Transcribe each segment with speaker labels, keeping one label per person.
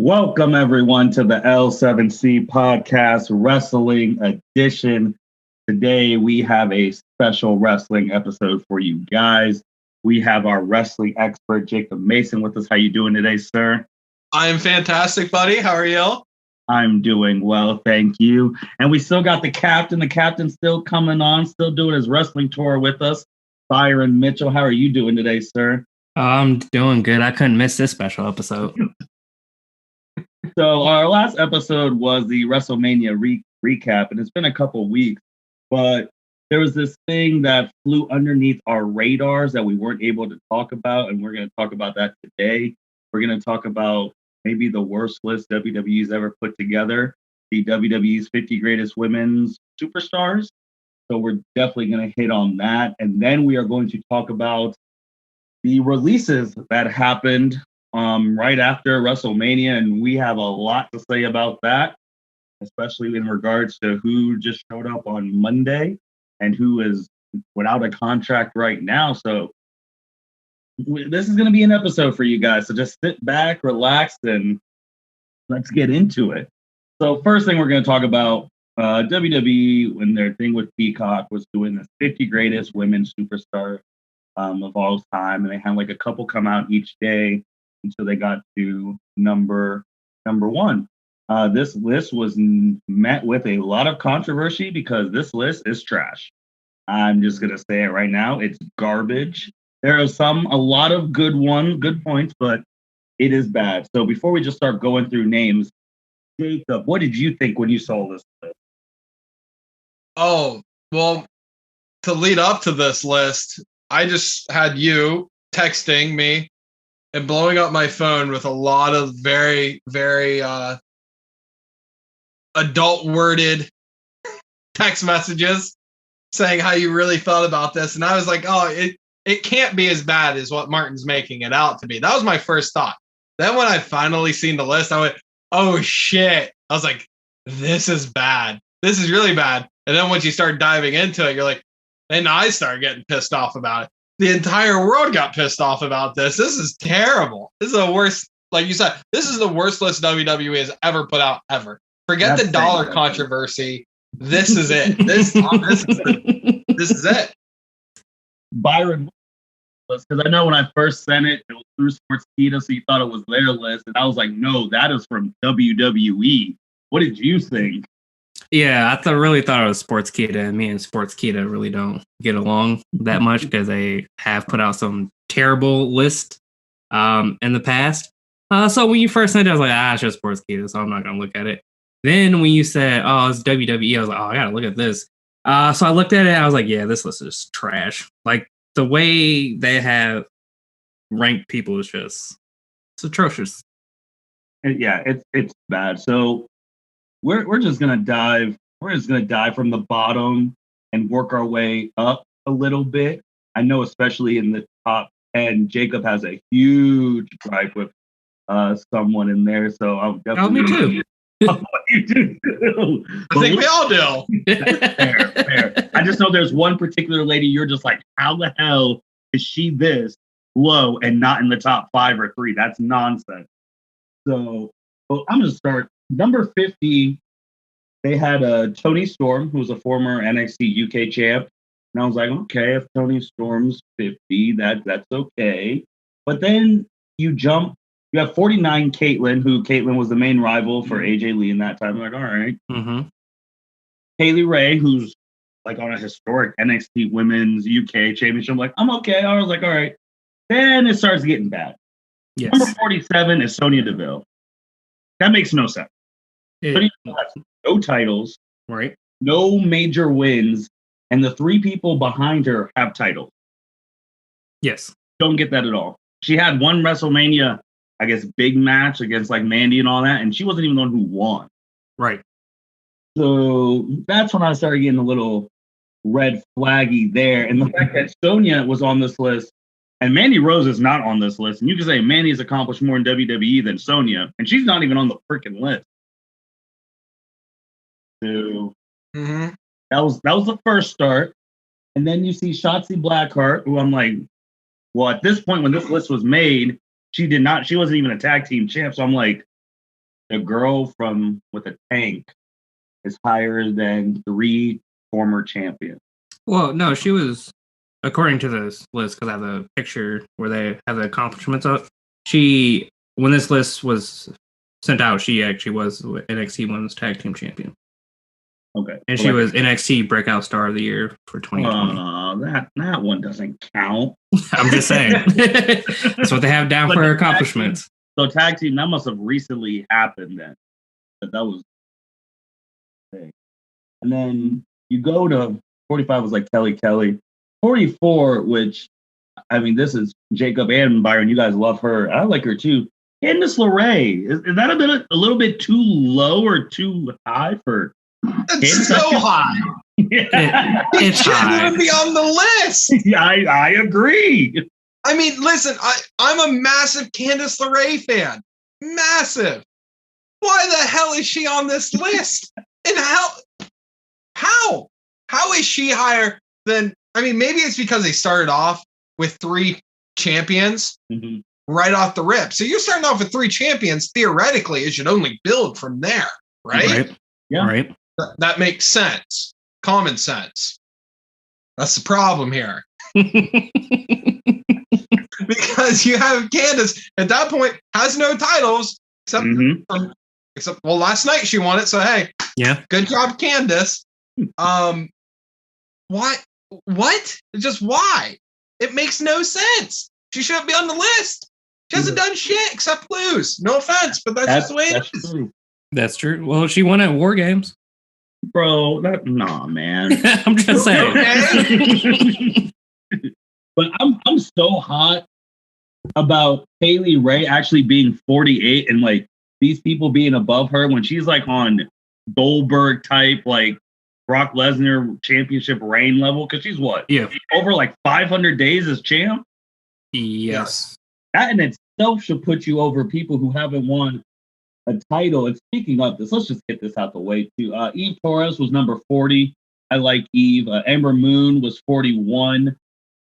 Speaker 1: Welcome, everyone, to the L7C Podcast Wrestling Edition. Today, we have a special wrestling episode for you guys. We have our wrestling expert, Jacob Mason, with us. How you doing today, sir?
Speaker 2: I am fantastic, buddy. How are you?
Speaker 1: I'm doing well, thank you. And we still got the captain. The captain's still coming on, still doing his wrestling tour with us. Byron Mitchell, how are you doing today, sir?
Speaker 3: I'm doing good. I couldn't miss this special episode.
Speaker 1: So our last episode was the Wrestlemania recap, and it's been a couple weeks, but there was this thing that flew underneath our radars that we weren't able to talk about, and we're going to talk about that today. We're going to talk about maybe the worst list WWE's ever put together, the WWE's 50 Greatest Women's Superstars. So we're definitely going to hit on that, and then we are going to talk about the releases that happened right after WrestleMania, and we have a lot to say about that, especially in regards to who just showed up on Monday and who is without a contract right now. So this is going to be an episode for you guys. So just sit back, relax, and let's get into it. So first thing we're going to talk about, WWE, when their thing with Peacock was doing the 50 Greatest Women's Superstar of all time, and they had like a couple come out each day until they got to number one. This list was met with a lot of controversy because this list is trash. I'm just gonna say it right now. It's garbage. There are a lot of good points, but it is bad. So before we just start going through names, Jacob, what did you think when you saw this list?
Speaker 2: Oh, well, to lead up to this list, I just had you texting me and blowing up my phone with a lot of very, very adult worded text messages saying how you really felt about this. And I was like, oh, it can't be as bad as what Martin's making it out to be. That was my first thought. Then when I finally seen the list, I went, oh shit. I was like, this is bad. This is really bad. And then once you start diving into it, you're like, and I started getting pissed off about it. The entire world got pissed off about this. This is terrible. This is the worst. Like you said, this is the worst list WWE has ever put out ever. Forget the dollar controversy. This is it. This is it.
Speaker 1: Byron, because I know when I first sent it, it was through Sportskeeda, so you thought it was their list, and I was like, no, that is from WWE. What did you think?
Speaker 3: Yeah, I really thought it was Sportskeeda, and me and Sportskeeda really don't get along that much because they have put out some terrible lists in the past. So when you first sent it, I was like, it's just Sportskeeda, so I'm not going to look at it. Then when you said, oh, it's WWE, I was like, oh, I got to look at this. So I looked at it, and I was like, yeah, this list is trash. Like, the way they have ranked people is just, it's atrocious.
Speaker 1: Yeah, it's bad. So we're just gonna dive. We're just gonna dive from the bottom and work our way up a little bit. I know, especially in the top 10, Jacob has a huge gripe with someone in there. So I'll definitely.
Speaker 3: Me too.
Speaker 1: You do too.
Speaker 2: I think we all do.
Speaker 1: Fair. I just know there's one particular lady you're just like, how the hell is she this low and not in the top 5 or 3? That's nonsense. So I'm gonna start. Number 50, they had Toni Storm, who was a former NXT UK champ. And I was like, okay, if Toni Storm's 50, that's okay. But then you have 49 Kaitlyn was the main rival for AJ Lee in that time. I'm like, all right.
Speaker 3: Mm-hmm.
Speaker 1: Kaylee Ray, who's like on a historic NXT Women's UK championship. I'm like, I'm okay. I was like, all right. Then it starts getting bad.
Speaker 3: Yes.
Speaker 1: Number 47 is Sonya Deville. That makes no sense. No titles,
Speaker 3: right?
Speaker 1: No major wins, and the 3 people behind her have titles.
Speaker 3: Yes.
Speaker 1: Don't get that at all. She had one WrestleMania, I guess, big match against like Mandy and all that, and she wasn't even the one who won.
Speaker 3: Right.
Speaker 1: So that's when I started getting a little red flaggy there. And the fact that Sonya was on this list and Mandy Rose is not on this list, and you can say Mandy's accomplished more in WWE than Sonya, and she's not even on the freaking list. So that was the first start. And then you see Shotzi Blackheart, who I'm like, well, at this point when this list was made, she wasn't even a tag team champ. So I'm like, the girl with a tank is higher than 3 former champions.
Speaker 3: Well, no, she was, according to this list, because I have a picture where they have the accomplishments up. When this list was sent out, she actually was NXT Women's Tag Team Champion.
Speaker 1: Okay.
Speaker 3: And she was NXT Breakout Star of the Year for 2020.
Speaker 1: That one doesn't count.
Speaker 3: I'm just saying. That's what they have down for her accomplishments.
Speaker 1: So tag team, that must have recently happened then. That was big. And then you go to 45 was like Kelly. 44, which, I mean, this is Jacob and Byron. You guys love her. I like her too. Candice LeRae. Is that a little bit too low or too high for?
Speaker 2: It's so high.
Speaker 3: It's high.
Speaker 2: Shouldn't even be on the list.
Speaker 1: Yeah, I agree.
Speaker 2: I mean, listen, I'm a massive Candice LeRae fan. Massive. Why the hell is she on this list? And how is she higher than? I mean, maybe it's because they started off with 3 champions right off the rip. So you're starting off with 3 champions. Theoretically, it should only build from there, right?
Speaker 1: Yeah.
Speaker 3: Right.
Speaker 2: That makes sense. Common sense. That's the problem here. Because you have Candice at that point has no titles except well, last night she won it. So hey, good job, Candice. What? Just why? It makes no sense. She shouldn't be on the list. She hasn't done shit except lose. No offense, but that's just the way it is.
Speaker 1: True.
Speaker 3: That's true. Well, she won at War Games.
Speaker 1: Bro, nah, man.
Speaker 3: I'm just saying.
Speaker 1: But I'm so hot about Kaylee Ray actually being 48 and like these people being above her when she's like on Goldberg type, like Brock Lesnar championship reign level. Cause she's what?
Speaker 3: Yeah.
Speaker 1: Over like 500 days as champ?
Speaker 3: Yes.
Speaker 1: That in itself should put you over people who haven't won a title. And speaking of this, let's just get this out the way too. Eve Torres was number 40. I like Eve. Ember Moon was 41.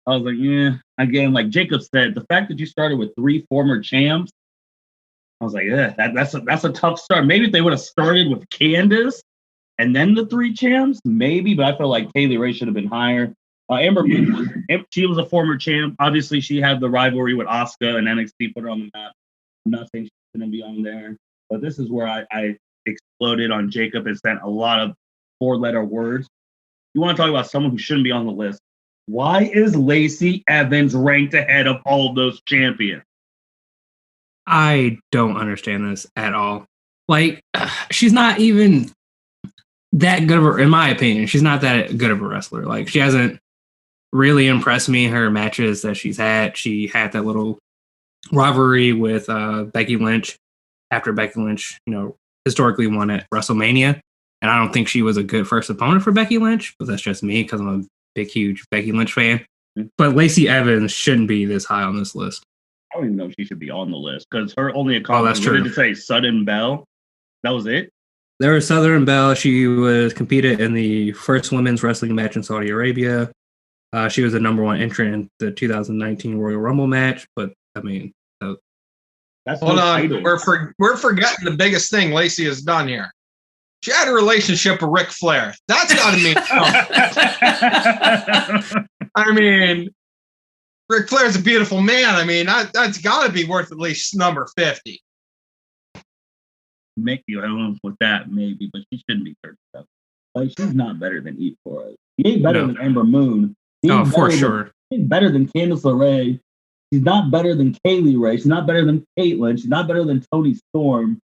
Speaker 1: I was like, yeah. Again, like Jacob said, the fact that you started with 3 former champs, I was like, yeah, that's a tough start. Maybe if they would have started with Candice and then the 3 champs, maybe. But I feel like Kaylee Ray should have been higher. Ember Moon, she was a former champ. Obviously, she had the rivalry with Asuka and NXT put her on the map. I'm not saying she's going to be on there. But this is where I exploded on Jacob and sent a lot of 4-letter words. You want to talk about someone who shouldn't be on the list. Why is Lacey Evans ranked ahead of all of those champions?
Speaker 3: I don't understand this at all. Like, she's not even that good of a, in my opinion, she's not that good of a wrestler. Like, she hasn't really impressed me in her matches that she's had. She had that little rivalry with Becky Lynch after Becky Lynch, historically won at WrestleMania. And I don't think she was a good first opponent for Becky Lynch, but that's just me because I'm a big, huge Becky Lynch fan. But Lacey Evans shouldn't be this high on this list.
Speaker 1: I don't even know if she should be on the list because her only accomplishment, what did it say? Southern Belle? That was it?
Speaker 3: There was Southern Belle. She was competed in the first women's wrestling match in Saudi Arabia. She was the number 1 entrant in the 2019 Royal Rumble match. But, I mean...
Speaker 1: That's
Speaker 2: hold on. We're forgetting the biggest thing Lacey has done here. She had a relationship with Ric Flair. That's got to mean something. I mean, Ric Flair's a beautiful man. I mean, that's got to be worth at least number 50.
Speaker 1: Make you alone with that, maybe, but she shouldn't be 37. Like, she's not better than Eve Torres. She ain't better than Ember Moon.
Speaker 3: For sure.
Speaker 1: She's better than Candice LeRae. She's not better than Kaylee Ray. She's not better than Kaitlyn. She's not better than Toni Storm.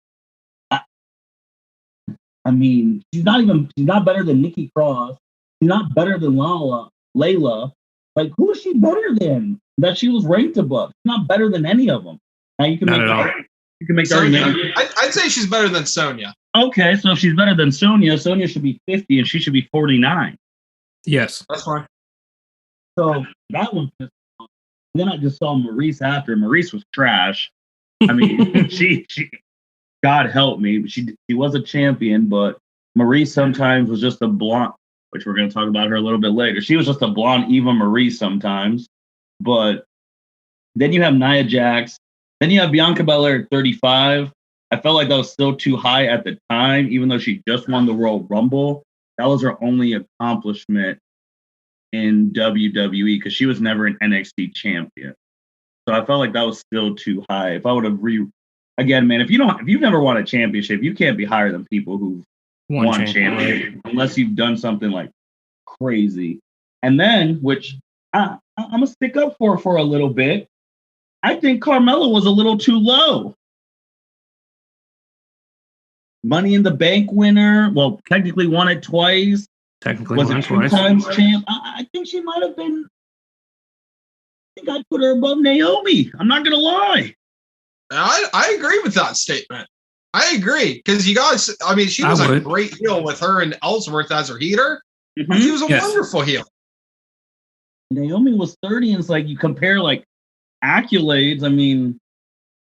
Speaker 1: I mean, she's not better than Nikki Cross. She's not better than Layla. Like, who is she better than that she was ranked above? She's not better than any of them. Now you can make
Speaker 2: Sonya. I'd say she's better than Sonya.
Speaker 1: Okay, so if she's better than Sonya should be 50 and she should be 49.
Speaker 3: Yes.
Speaker 2: That's fine.
Speaker 1: So that one pissed me off. Then I just saw Maurice after. Maurice was trash. I mean, she God help me, she was a champion, but Maurice sometimes was just a blonde, which we're going to talk about her a little bit later. She was just a blonde Eva Marie sometimes. But then you have Nia Jax. Then you have Bianca Belair at 35. I felt like that was still too high at the time, even though she just won the Royal Rumble. That was her only accomplishment in WWE because she was never an NXT champion. So I felt like that was still too high. If I would have again, man, if you've never won a championship, you can't be higher than people who've won championship unless you've done something like crazy. And then, which I'm gonna stick up for a little bit, I think Carmella was a little too low. Money in the Bank winner. Well, technically won it twice.
Speaker 3: Technically
Speaker 1: was
Speaker 3: won
Speaker 1: it two
Speaker 3: twice.
Speaker 1: times champ? I think she might have been. I think I'd put her above Naomi. I'm not gonna lie.
Speaker 2: I agree with that statement. I agree because you guys. I mean, she was a great heel with her and Ellsworth as her heater. Mm-hmm. She was a wonderful heel.
Speaker 1: Naomi was 30, and it's like you compare like accolades. I mean,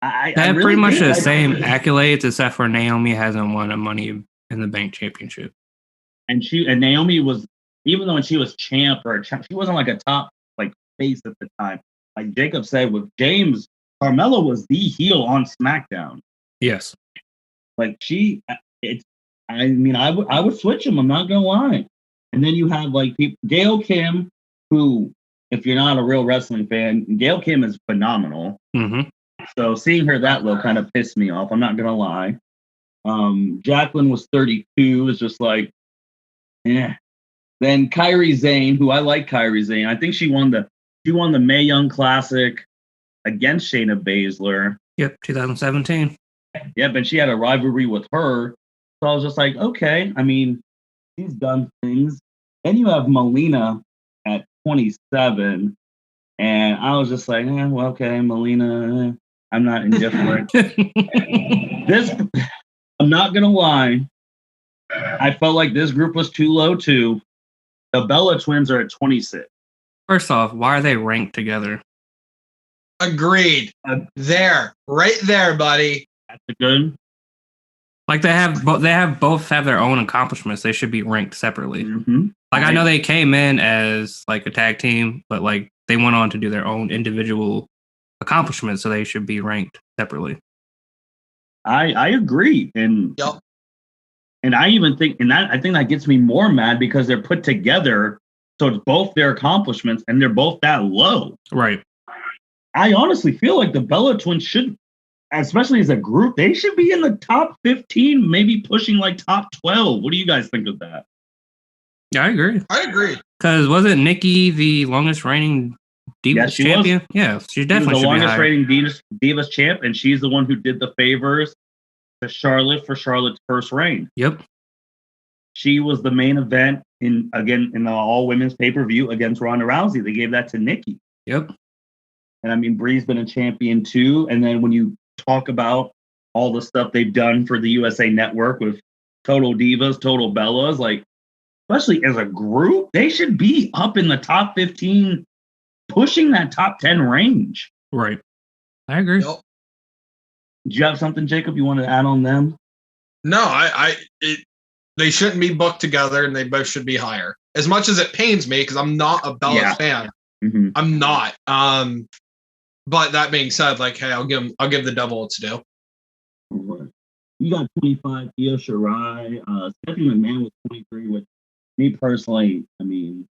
Speaker 3: they have really pretty much the same accolades, except for Naomi hasn't won a Money in the Bank championship. And
Speaker 1: Naomi was, even though when she was champ, she wasn't like a top like face at the time. Like Jacob said with James, Carmella was the heel on SmackDown.
Speaker 3: Yes.
Speaker 1: Like I would switch them. I'm not gonna lie. And then you have like people, Gail Kim, who, if you're not a real wrestling fan, Gail Kim is phenomenal.
Speaker 3: Mm-hmm.
Speaker 1: So seeing her that low kind of pissed me off. I'm not gonna lie. Jacqueline was 32. It's just like, yeah. Then Kairi Sane, who I like Kairi Sane. I think she won the Mae Young Classic against Shayna Baszler.
Speaker 3: Yep, 2017.
Speaker 1: Yep, and she had a rivalry with her. So I was just like, okay. I mean, she's done things. Then you have Melina at 27. And I was just like, well, okay, Melina, I'm not indifferent. I'm not going to lie. I felt like this group was too low, too. The Bella Twins are at 26.
Speaker 3: First off, why are they ranked together?
Speaker 2: Agreed. Right there, buddy.
Speaker 1: That's a good.
Speaker 3: Like they both have their own accomplishments. They should be ranked separately.
Speaker 1: Mm-hmm.
Speaker 3: Like I know they came in as like a tag team, but like they went on to do their own individual accomplishments, so they should be ranked separately.
Speaker 1: I agree, and
Speaker 2: yep.
Speaker 1: And I even think, I think that gets me more mad because they're put together, so it's both their accomplishments, and they're both that low.
Speaker 3: Right.
Speaker 1: I honestly feel like the Bella Twins should, especially as a group, they should be in the top 15, maybe pushing like top 12. What do you guys think of that?
Speaker 3: Yeah, I agree. Because wasn't Nikki the longest reigning Divas champion?
Speaker 1: Was.
Speaker 3: Yeah, she definitely
Speaker 1: the longest reigning Divas champ, and she's the one who did the favors to Charlotte for Charlotte's first reign.
Speaker 3: Yep.
Speaker 1: She was the main event in the all women's pay-per-view against Ronda Rousey. They gave that to Nikki.
Speaker 3: Yep.
Speaker 1: And I mean, Bree's been a champion too. And then when you talk about all the stuff they've done for the USA Network with Total Divas, Total Bellas, like, especially as a group, they should be up in the top 15, pushing that top 10 range.
Speaker 3: Right. I agree.
Speaker 2: Yep.
Speaker 1: Do you have something, Jacob, you want to add on them?
Speaker 2: No, they shouldn't be booked together, and they both should be higher. As much as it pains me, because I'm not a Bella fan.
Speaker 1: Mm-hmm.
Speaker 2: I'm not. But that being said, like, hey, I'll give the double its due.
Speaker 1: You got 25, Io Shirai. Stephanie McMahon was 23. With me personally, I mean,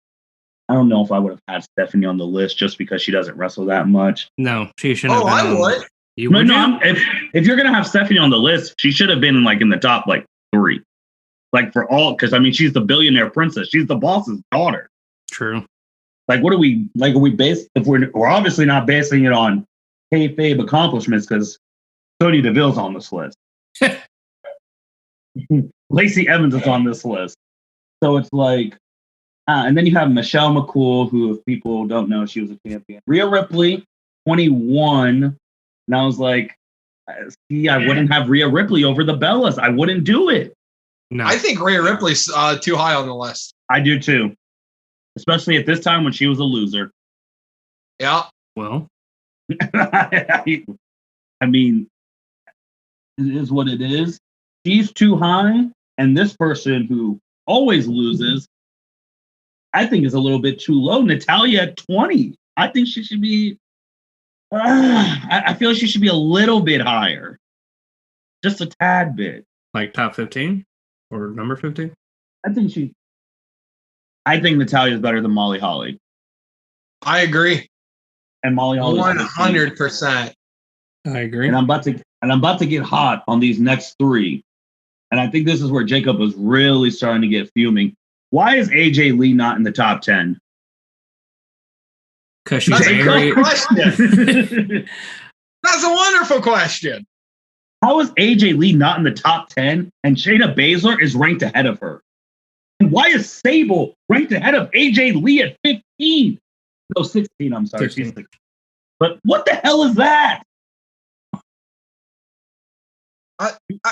Speaker 1: I don't know if I would have had Stephanie on the list just because she doesn't wrestle that much.
Speaker 3: No, she shouldn't have been.
Speaker 2: I would.
Speaker 1: If you're gonna have Stephanie on the list, she should have been like in the top like 3. Like for all, because I mean, she's the billionaire princess. She's the boss's daughter.
Speaker 3: True.
Speaker 1: Like, what are we like? Are we based? If we're obviously not basing it on kayfabe accomplishments, because Sonya Deville's on this list. Lacey Evans is on this list. So it's like, and then you have Michelle McCool, who, if people don't know, she was a champion. Rhea Ripley, 21. And I was like, see, I wouldn't have Rhea Ripley over the Bellas. I wouldn't do it.
Speaker 3: No.
Speaker 2: I think Rhea Ripley's too high on the list.
Speaker 1: I do too. Especially at this time when she was a loser.
Speaker 2: Yeah.
Speaker 3: Well.
Speaker 1: I mean, it is what it is. She's too high. And this person who always loses, I think is a little bit too low. Natalya at 20. I think she should be, I feel like she should be a little bit higher. just a tad bit.
Speaker 3: Like top 15 or number 15?
Speaker 1: I think Natalya's better than Molly Holly.
Speaker 2: I agree.
Speaker 1: And Molly Holly
Speaker 2: 100%.
Speaker 3: I agree.
Speaker 1: And I'm about to get hot on these next three. And I think this is where Jacob was really starting to get fuming. Why is AJ Lee not in the top 10?
Speaker 3: Because she's
Speaker 2: That's a
Speaker 3: angry.
Speaker 2: good question. That's a wonderful question.
Speaker 1: How is AJ Lee not in the top 10 and Shayna Baszler is ranked ahead of her? And why is Sable ranked ahead of AJ Lee at 15? No, 16, I'm sorry.
Speaker 3: 16.
Speaker 1: She's 16. But what the hell is that?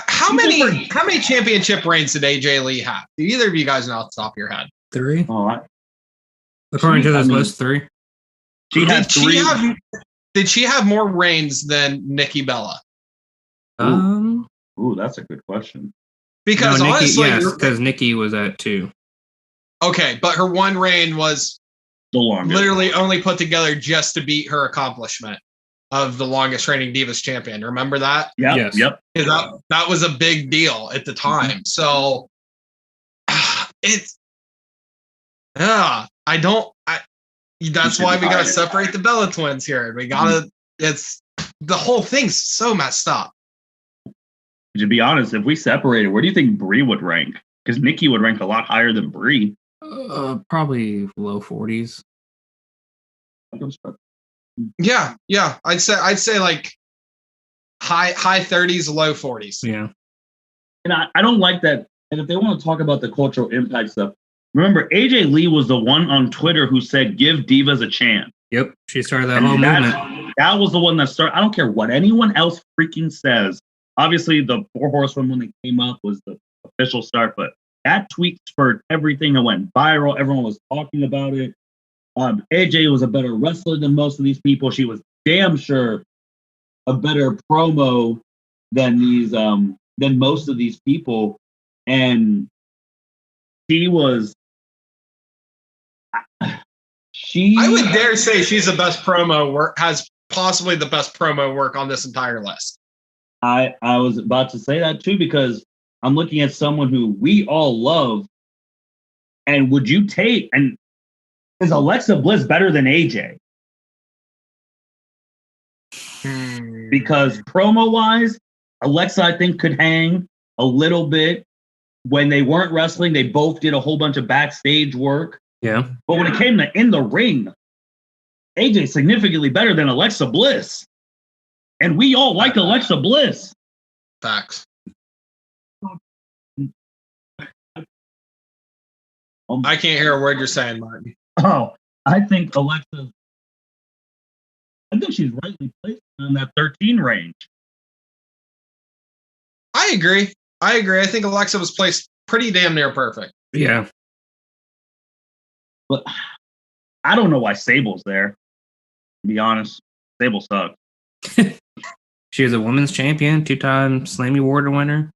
Speaker 2: How many championship reigns did AJ Lee have? Do either of you guys know off the top of your head?
Speaker 3: 3.
Speaker 1: Oh,
Speaker 3: According to this list, 3.
Speaker 1: She had 3.
Speaker 2: Did she have more reigns than Nikki Bella?
Speaker 1: Ooh, that's a good question.
Speaker 2: Because
Speaker 3: no,
Speaker 2: honestly,
Speaker 3: yes, because Nikki was at 2.
Speaker 2: Okay, but her one reign was
Speaker 1: The longest.
Speaker 2: literally only put together just to beat her accomplishment of the longest reigning Divas champion. Remember that?
Speaker 1: Yep,
Speaker 3: Yes.
Speaker 1: yep.
Speaker 2: That was a big deal at the time. So it's that's why we gotta separate the Bella twins here. We gotta it's the whole thing's so messed up.
Speaker 1: To be honest, if we separated, where do you think Brie would rank? Because Nikki would rank a lot higher than Brie.
Speaker 3: Probably low 40s.
Speaker 2: Yeah. I'd say like high 30s, low 40s.
Speaker 3: Yeah.
Speaker 1: And I don't like that. And if they want to talk about the cultural impact stuff, remember AJ Lee was the one on Twitter who said, give divas a chance.
Speaker 3: Yep. She started that whole movement.
Speaker 1: That was the one that started. I don't care what anyone else freaking says. Obviously, the 4 Horsewomen when they came up was the official start, but that tweet spurred everything that went viral. Everyone was talking about it. AJ was a better wrestler than most of these people. She was damn sure a better promo than most of these people. And she was
Speaker 2: I would dare say she's the best promo work, has possibly the best promo work on this entire list.
Speaker 1: I was about to say that too, because I'm looking at someone who we all love. And would you take, and is Alexa Bliss better than AJ? Because promo-wise, Alexa, I think, could hang a little bit. When they weren't wrestling, they both did a whole bunch of backstage work.
Speaker 3: Yeah.
Speaker 1: But when it came to in the ring, AJ significantly better than Alexa Bliss. And we all like Alexa Bliss.
Speaker 2: Facts. I can't hear a word you're saying, Martin.
Speaker 1: Oh, I think she's rightly placed in that 13 range.
Speaker 2: I agree. I think Alexa was placed pretty damn near perfect.
Speaker 3: Yeah.
Speaker 1: But I don't know why Sable's there. To be honest, Sable sucks.
Speaker 3: She was a women's champion, 2-time Slammy Award winner.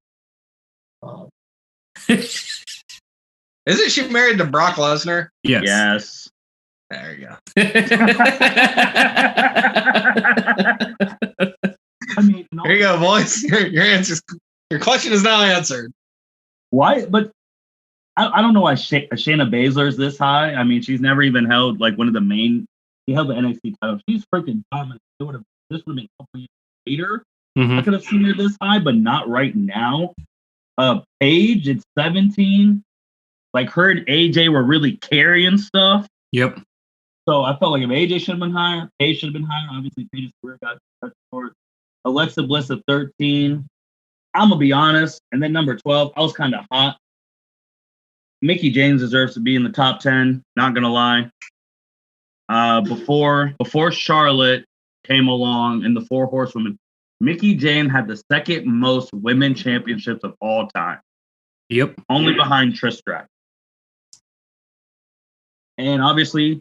Speaker 2: Isn't she married to Brock Lesnar?
Speaker 1: Yes.
Speaker 2: There you go.
Speaker 1: I mean,
Speaker 2: Here you go, boys. Your answer. Your question is now answered.
Speaker 1: Why? But I don't know why Shayna Baszler is this high. I mean, she's never even held like one of the main. She held the NXT title. She's freaking dominant. This would have been a couple years later.
Speaker 3: Mm-hmm.
Speaker 1: I could have seen her this high, but not right now. Paige, it's 17. Like her and AJ were really carrying stuff.
Speaker 3: Yep.
Speaker 1: So I felt like if AJ should have been higher, Paige should have been higher. Obviously, Paige's career got cut short. Alexa Bliss at 13. I'm gonna be honest. And then number 12, I was kind of hot. Mickie James deserves to be in the top 10. Not gonna lie. Before Charlotte came along in the 4 Horsewomen, Mickie James had the second most women championships of all time.
Speaker 3: Yep.
Speaker 1: Only behind Trish Stratus. And obviously,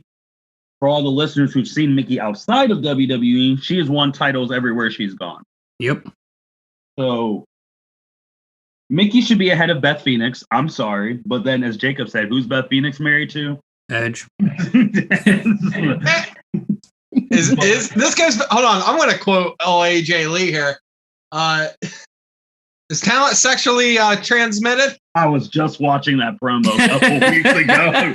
Speaker 1: for all the listeners who've seen Mickie outside of WWE, she has won titles everywhere she's gone.
Speaker 3: Yep.
Speaker 1: So Mickie should be ahead of Beth Phoenix. I'm sorry. But then, as Jacob said, who's Beth Phoenix married to?
Speaker 3: Edge.
Speaker 2: Is this guy's? Hold on, I'm going to quote AJ Lee here. Is talent sexually transmitted?
Speaker 1: I was just watching that promo a couple weeks ago.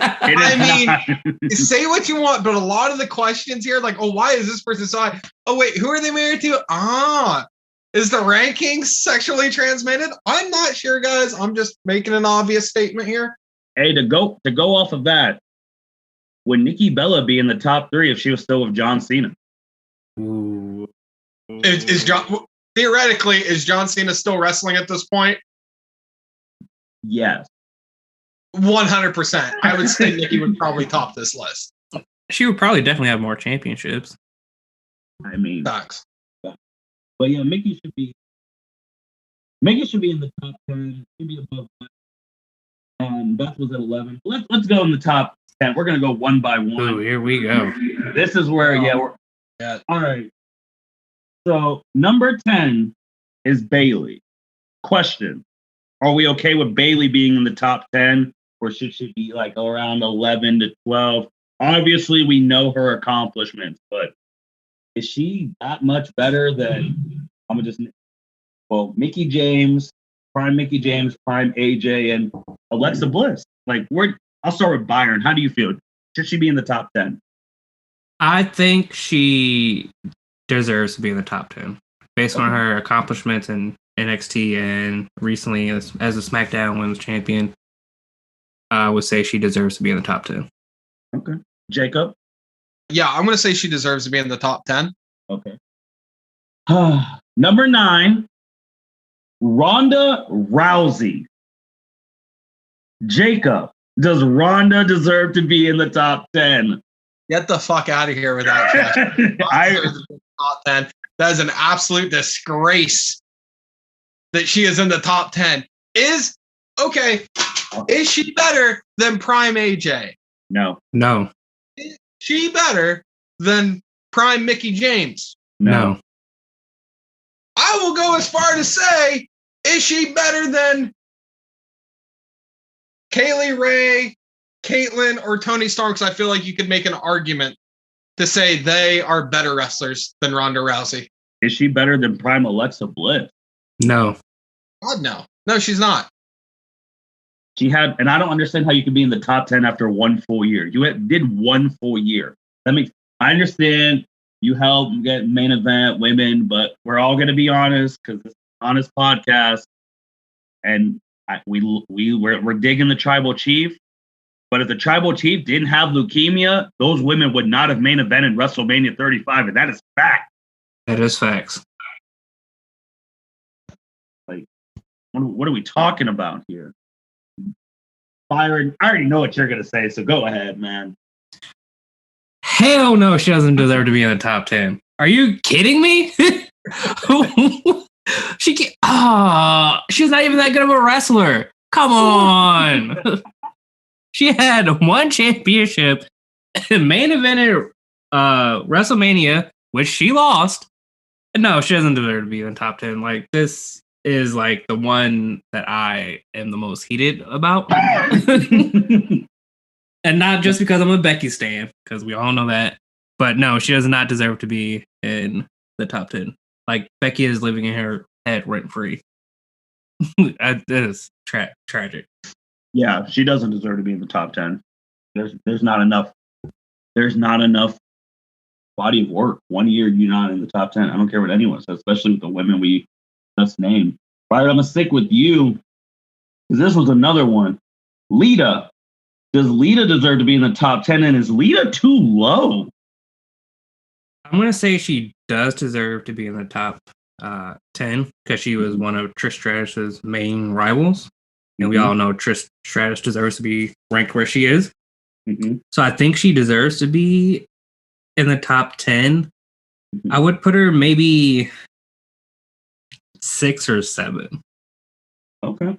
Speaker 2: Say what you want, but a lot of the questions here, like, oh, why is this person so high? Oh, wait, who are they married to? Is the rankings sexually transmitted? I'm not sure, guys. I'm just making an obvious statement here.
Speaker 1: Hey, to go off of that, would Nikki Bella be in the top 3 if she was still with John Cena?
Speaker 3: Ooh.
Speaker 2: Theoretically, is John Cena still wrestling at this point?
Speaker 1: Yes.
Speaker 2: 100%. I would say Nikki would probably top this list.
Speaker 3: She would probably definitely have more championships.
Speaker 1: I mean,
Speaker 2: facts.
Speaker 1: But yeah, Mickey should be in the top 10. She'd be above that. Beth was at 11. Let's go in the top 10. We're gonna go one by one.
Speaker 3: Oh, here we go.
Speaker 1: This is where we're all right. So number 10 is Bayley. Question: are we okay with Bayley being in the top 10, or should she be like around 11 to 12? Obviously, we know her accomplishments, but is she that much better than Mickie James, prime AJ, and Alexa Bliss? Like, I'll start with Byron. How do you feel? Should she be in the top 10?
Speaker 3: I think she deserves to be in the top 10 based on her accomplishments in NXT and recently as a SmackDown Women's Champion. I would say she deserves to be in the top 10.
Speaker 1: Okay. Jacob?
Speaker 2: Yeah, I'm going to say she deserves to be in the top 10.
Speaker 1: Okay. Number 9, Ronda Rousey. Jacob, does Ronda deserve to be in the top 10?
Speaker 2: Get the fuck out of here with that question. Top 10. That is an absolute disgrace that she is in the top 10. Is she better than Prime AJ?
Speaker 1: No.
Speaker 2: Is she better than Prime Mickie James?
Speaker 3: No.
Speaker 2: I will go as far to say, is she better than Kaylee Ray, Kaitlyn, or Toni Storm? Because I feel like you could make an argument to say they are better wrestlers than Ronda Rousey.
Speaker 1: Is she better than Prime Alexa Bliss?
Speaker 3: No.
Speaker 2: God, no. No, she's not.
Speaker 1: And I don't understand how you can be in the top 10 after one full year. You did one full year. I understand you helped get main event women, but we're all going to be honest because it's an honest podcast. And we're digging the tribal chief. But if the tribal chief didn't have leukemia, those women would not have main evented WrestleMania 35, and that is fact.
Speaker 3: That is facts.
Speaker 1: Like, what are we talking about here? Byron, I already know what you're going to say, so go ahead, man.
Speaker 3: Hell no, she doesn't deserve to be in the top 10. Are you kidding me? She's not even that good of a wrestler. Come on. She had one championship and main evented WrestleMania, which she lost. No, she doesn't deserve to be in the top 10. Like, this is like the one that I am the most heated about. And not just because I'm a Becky stan, because we all know that. But no, she does not deserve to be in the top 10. Like, Becky is living in her head rent free. That is tragic.
Speaker 1: Yeah, she doesn't deserve to be in the top 10. There's not enough. There's not enough body of work. 1 year you're not in the top 10. I don't care what anyone says, especially with the women we just named. Byron, I'm gonna stick with you because this was another one. Lita. Does Lita deserve to be in the top 10? And is Lita too low?
Speaker 3: I'm gonna say she does deserve to be in the top 10 because she was one of Trish Stratus's main rivals. And we all know Trish Stratus deserves to be ranked where she is.
Speaker 1: Mm-hmm.
Speaker 3: So I think she deserves to be in the top 10. Mm-hmm. I would put her maybe 6 or 7.
Speaker 1: Okay.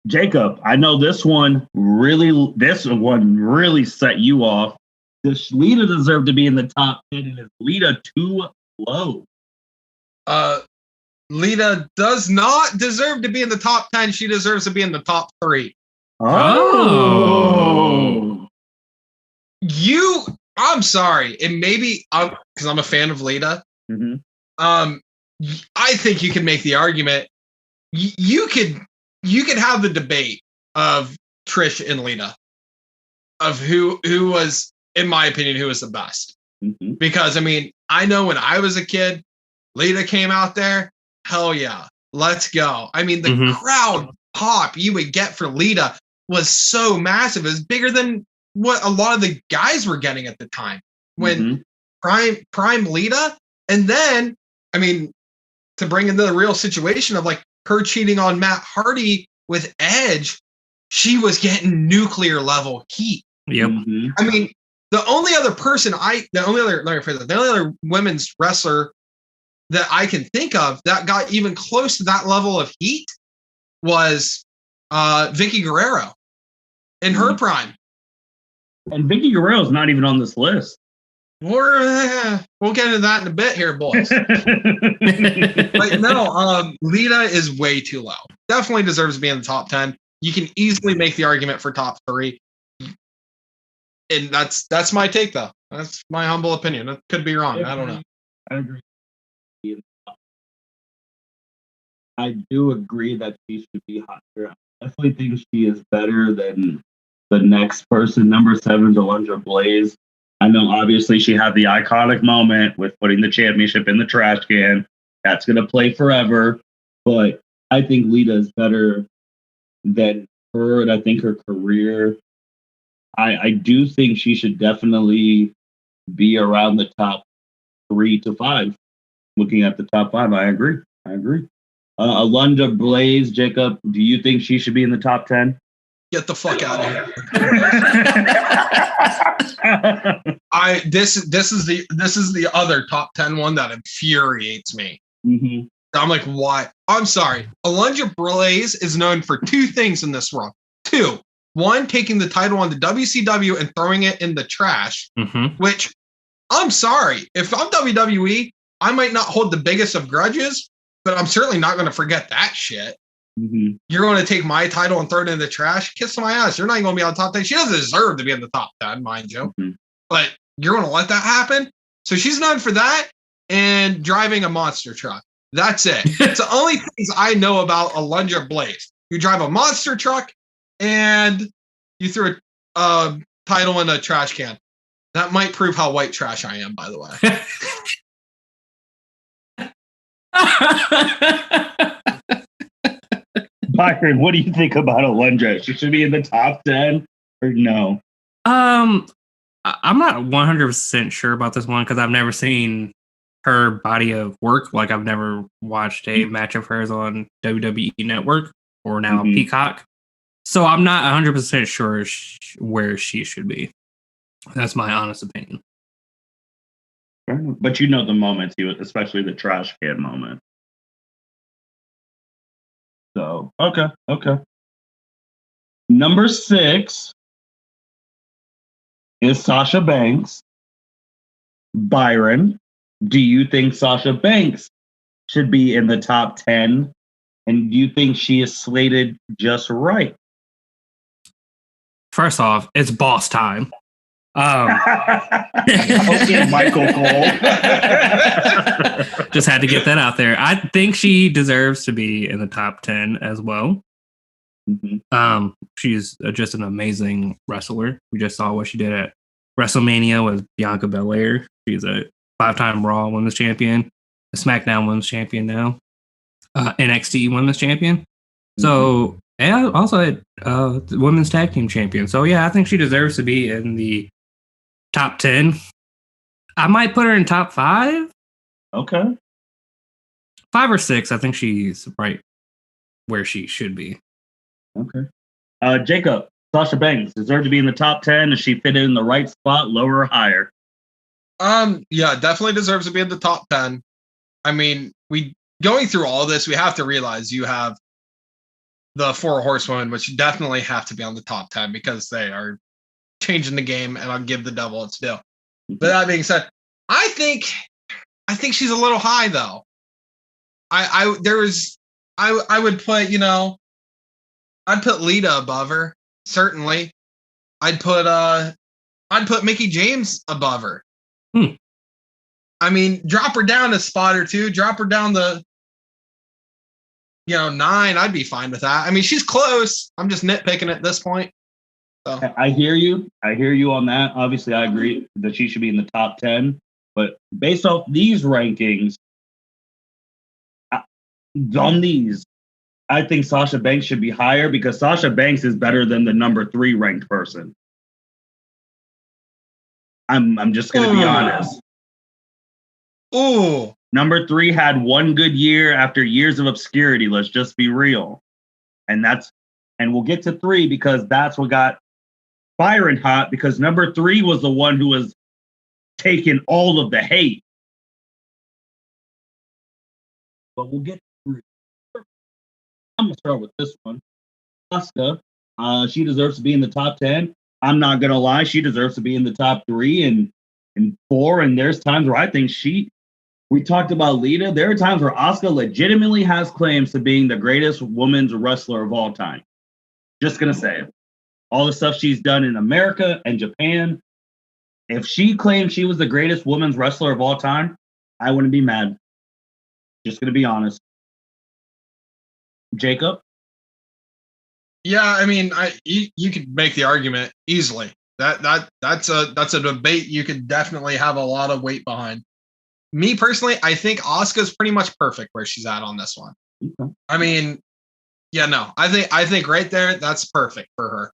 Speaker 1: Jacob, I know this one really set you off. Does Lita deserve to be in the top 10? And is Lita too low?
Speaker 2: Lita does not deserve to be in the top 10. She deserves to be in the top 3.
Speaker 1: Oh.
Speaker 2: I'm sorry. And maybe because I'm a fan of Lita.
Speaker 1: Mm-hmm.
Speaker 2: I think you can make the argument you could have the debate of Trish and Lita of who was, in my opinion, who was the best.
Speaker 1: Mm-hmm.
Speaker 2: Because I mean, I know when I was a kid, Lita came out there, hell yeah, let's go. I mean, the crowd pop you would get for Lita was so massive. It was bigger than what a lot of the guys were getting at the time when prime Lita. And then, I mean, to bring into the real situation of like her cheating on Matt Hardy with Edge, she was getting nuclear level heat.
Speaker 3: Yep.
Speaker 2: I mean, the only other women's wrestler that I can think of that got even close to that level of heat was Vicky Guerrero in her prime.
Speaker 1: And Vicky Guerrero's not even on this list.
Speaker 2: We'll get into that in a bit here, boys. But no, Lita is way too low. Definitely deserves to be in the top 10. You can easily make the argument for top 3. And that's my take, though. That's my humble opinion. It could be wrong. I don't know.
Speaker 1: I agree. I do agree that she should be higher. I definitely think she is better than the next person. Number 7, Alundra Blaze. I know obviously she had the iconic moment with putting the championship in the trash can. That's going to play forever. But I think Lita is better than her, and I think her career, I do think she should definitely be around the top 3 to 5. Looking at the top 5, I agree. Alundra Blaze, Jacob, do you think she should be in the top 10?
Speaker 2: Get the fuck out of here. This is the other top 10 one that infuriates me.
Speaker 1: Mm-hmm.
Speaker 2: I'm like, why? I'm sorry. Alundra Blaze is known for 2 things in this world. 2. 1, taking the title on the WCW and throwing it in the trash, which, I'm sorry. If I'm WWE, I might not hold the biggest of grudges, but I'm certainly not going to forget that shit.
Speaker 1: Mm-hmm.
Speaker 2: You're going to take my title and throw it in the trash? Kiss my ass. You're not going to be on top 10. She doesn't deserve to be in the top 10, mind you.
Speaker 1: Mm-hmm.
Speaker 2: But you're going to let that happen? So she's known for that and driving a monster truck. That's it. It's the only things I know about Alundra Blaze. You drive a monster truck and you threw a title in a trash can. That might prove how white trash I am, by the way.
Speaker 1: Byron, what do you think about Alundra? She should be in the top 10 or no?
Speaker 3: I'm not 100% sure about this one because I've never seen her body of work. Like I've never watched a match of hers on WWE Network or now Peacock. So I'm not 100% sure where she should be. That's my honest opinion.
Speaker 1: But you know the moments, especially the trash can moment. So, okay. Number 6 is Sasha Banks. Byron, do you think Sasha Banks should be in the top 10? And do you think she is slated just right?
Speaker 3: First off, it's boss time.
Speaker 1: Okay, Michael Cole.
Speaker 3: Just had to get that out there. I think she deserves to be in the top 10 as well. She's just an amazing wrestler. We just saw what she did at WrestleMania with Bianca Belair. She's a 5-time Raw Women's Champion, a SmackDown Women's Champion now, NXT Women's Champion. So, and also a Women's Tag Team Champion. So, yeah, I think she deserves to be in the top 10. I might put her in top 5.
Speaker 1: Okay.
Speaker 3: 5 or 6. I think she's right where she should be.
Speaker 1: Okay. Jacob, Sasha Banks deserves to be in the top 10. Does she fit in the right spot, lower or higher?
Speaker 2: Yeah, definitely deserves to be in the top 10. I mean, going through all this, we have to realize you have the 4 horsewomen, which definitely have to be on the top 10 because they are changing the game, and I'll give the devil its due. But that being said, I think she's a little high though. I would put, I'd put Lita above her, certainly. I'd put Mickie James above her. I mean, drop her down a spot or two, drop her down 9, I'd be fine with that. I mean, she's close. I'm just nitpicking at this point. So.
Speaker 1: I hear you. I hear you on that. Obviously, I agree that she should be in the top 10. But based off these rankings, on these, I think Sasha Banks should be higher because Sasha Banks is better than the number 3 ranked person. I'm just going to be honest.
Speaker 2: Ooh.
Speaker 1: Number 3 had one good year after years of obscurity. Let's just be real. And we'll get to 3 because that's what got Byron hot, because number 3 was the one who was taking all of the hate. But we'll get to 3. I'm going to start with this one. Asuka, she deserves to be in the top 10. I'm not going to lie. She deserves to be in the top 3 and 4. And there's times where I think we talked about Lita. There are times where Asuka legitimately has claims to being the greatest women's wrestler of all time. Just going to say it. All the stuff she's done in America and Japan. If she claimed she was the greatest women's wrestler of all time, I wouldn't be mad. Just going to be honest. Jacob?
Speaker 2: Yeah, I mean, you could make the argument easily. That's a debate you could definitely have a lot of weight behind. Me personally, I think Asuka's pretty much perfect where she's at on this one.
Speaker 1: Okay.
Speaker 2: I mean, yeah, no, I think right there, that's perfect for her.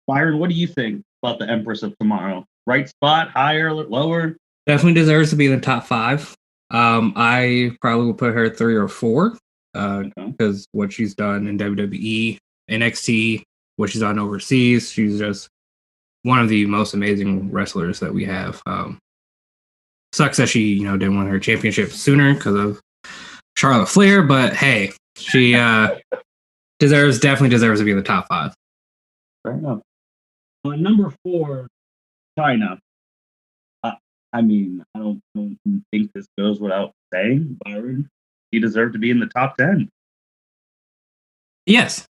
Speaker 1: Byron, what do you think about the Empress of Tomorrow? Right spot, higher, lower?
Speaker 3: Definitely deserves to be in the top 5. I probably will put her 3 or 4 because what she's done in WWE, NXT, what she's done overseas, she's just one of the most amazing wrestlers that we have. Sucks that she, didn't win her championship sooner because of Charlotte Flair, but hey, she definitely deserves to be in the top 5.
Speaker 1: Fair enough. Number 4, China. I mean, I don't think this goes without saying, Byron. He deserved to be in the top 10.
Speaker 3: Yes.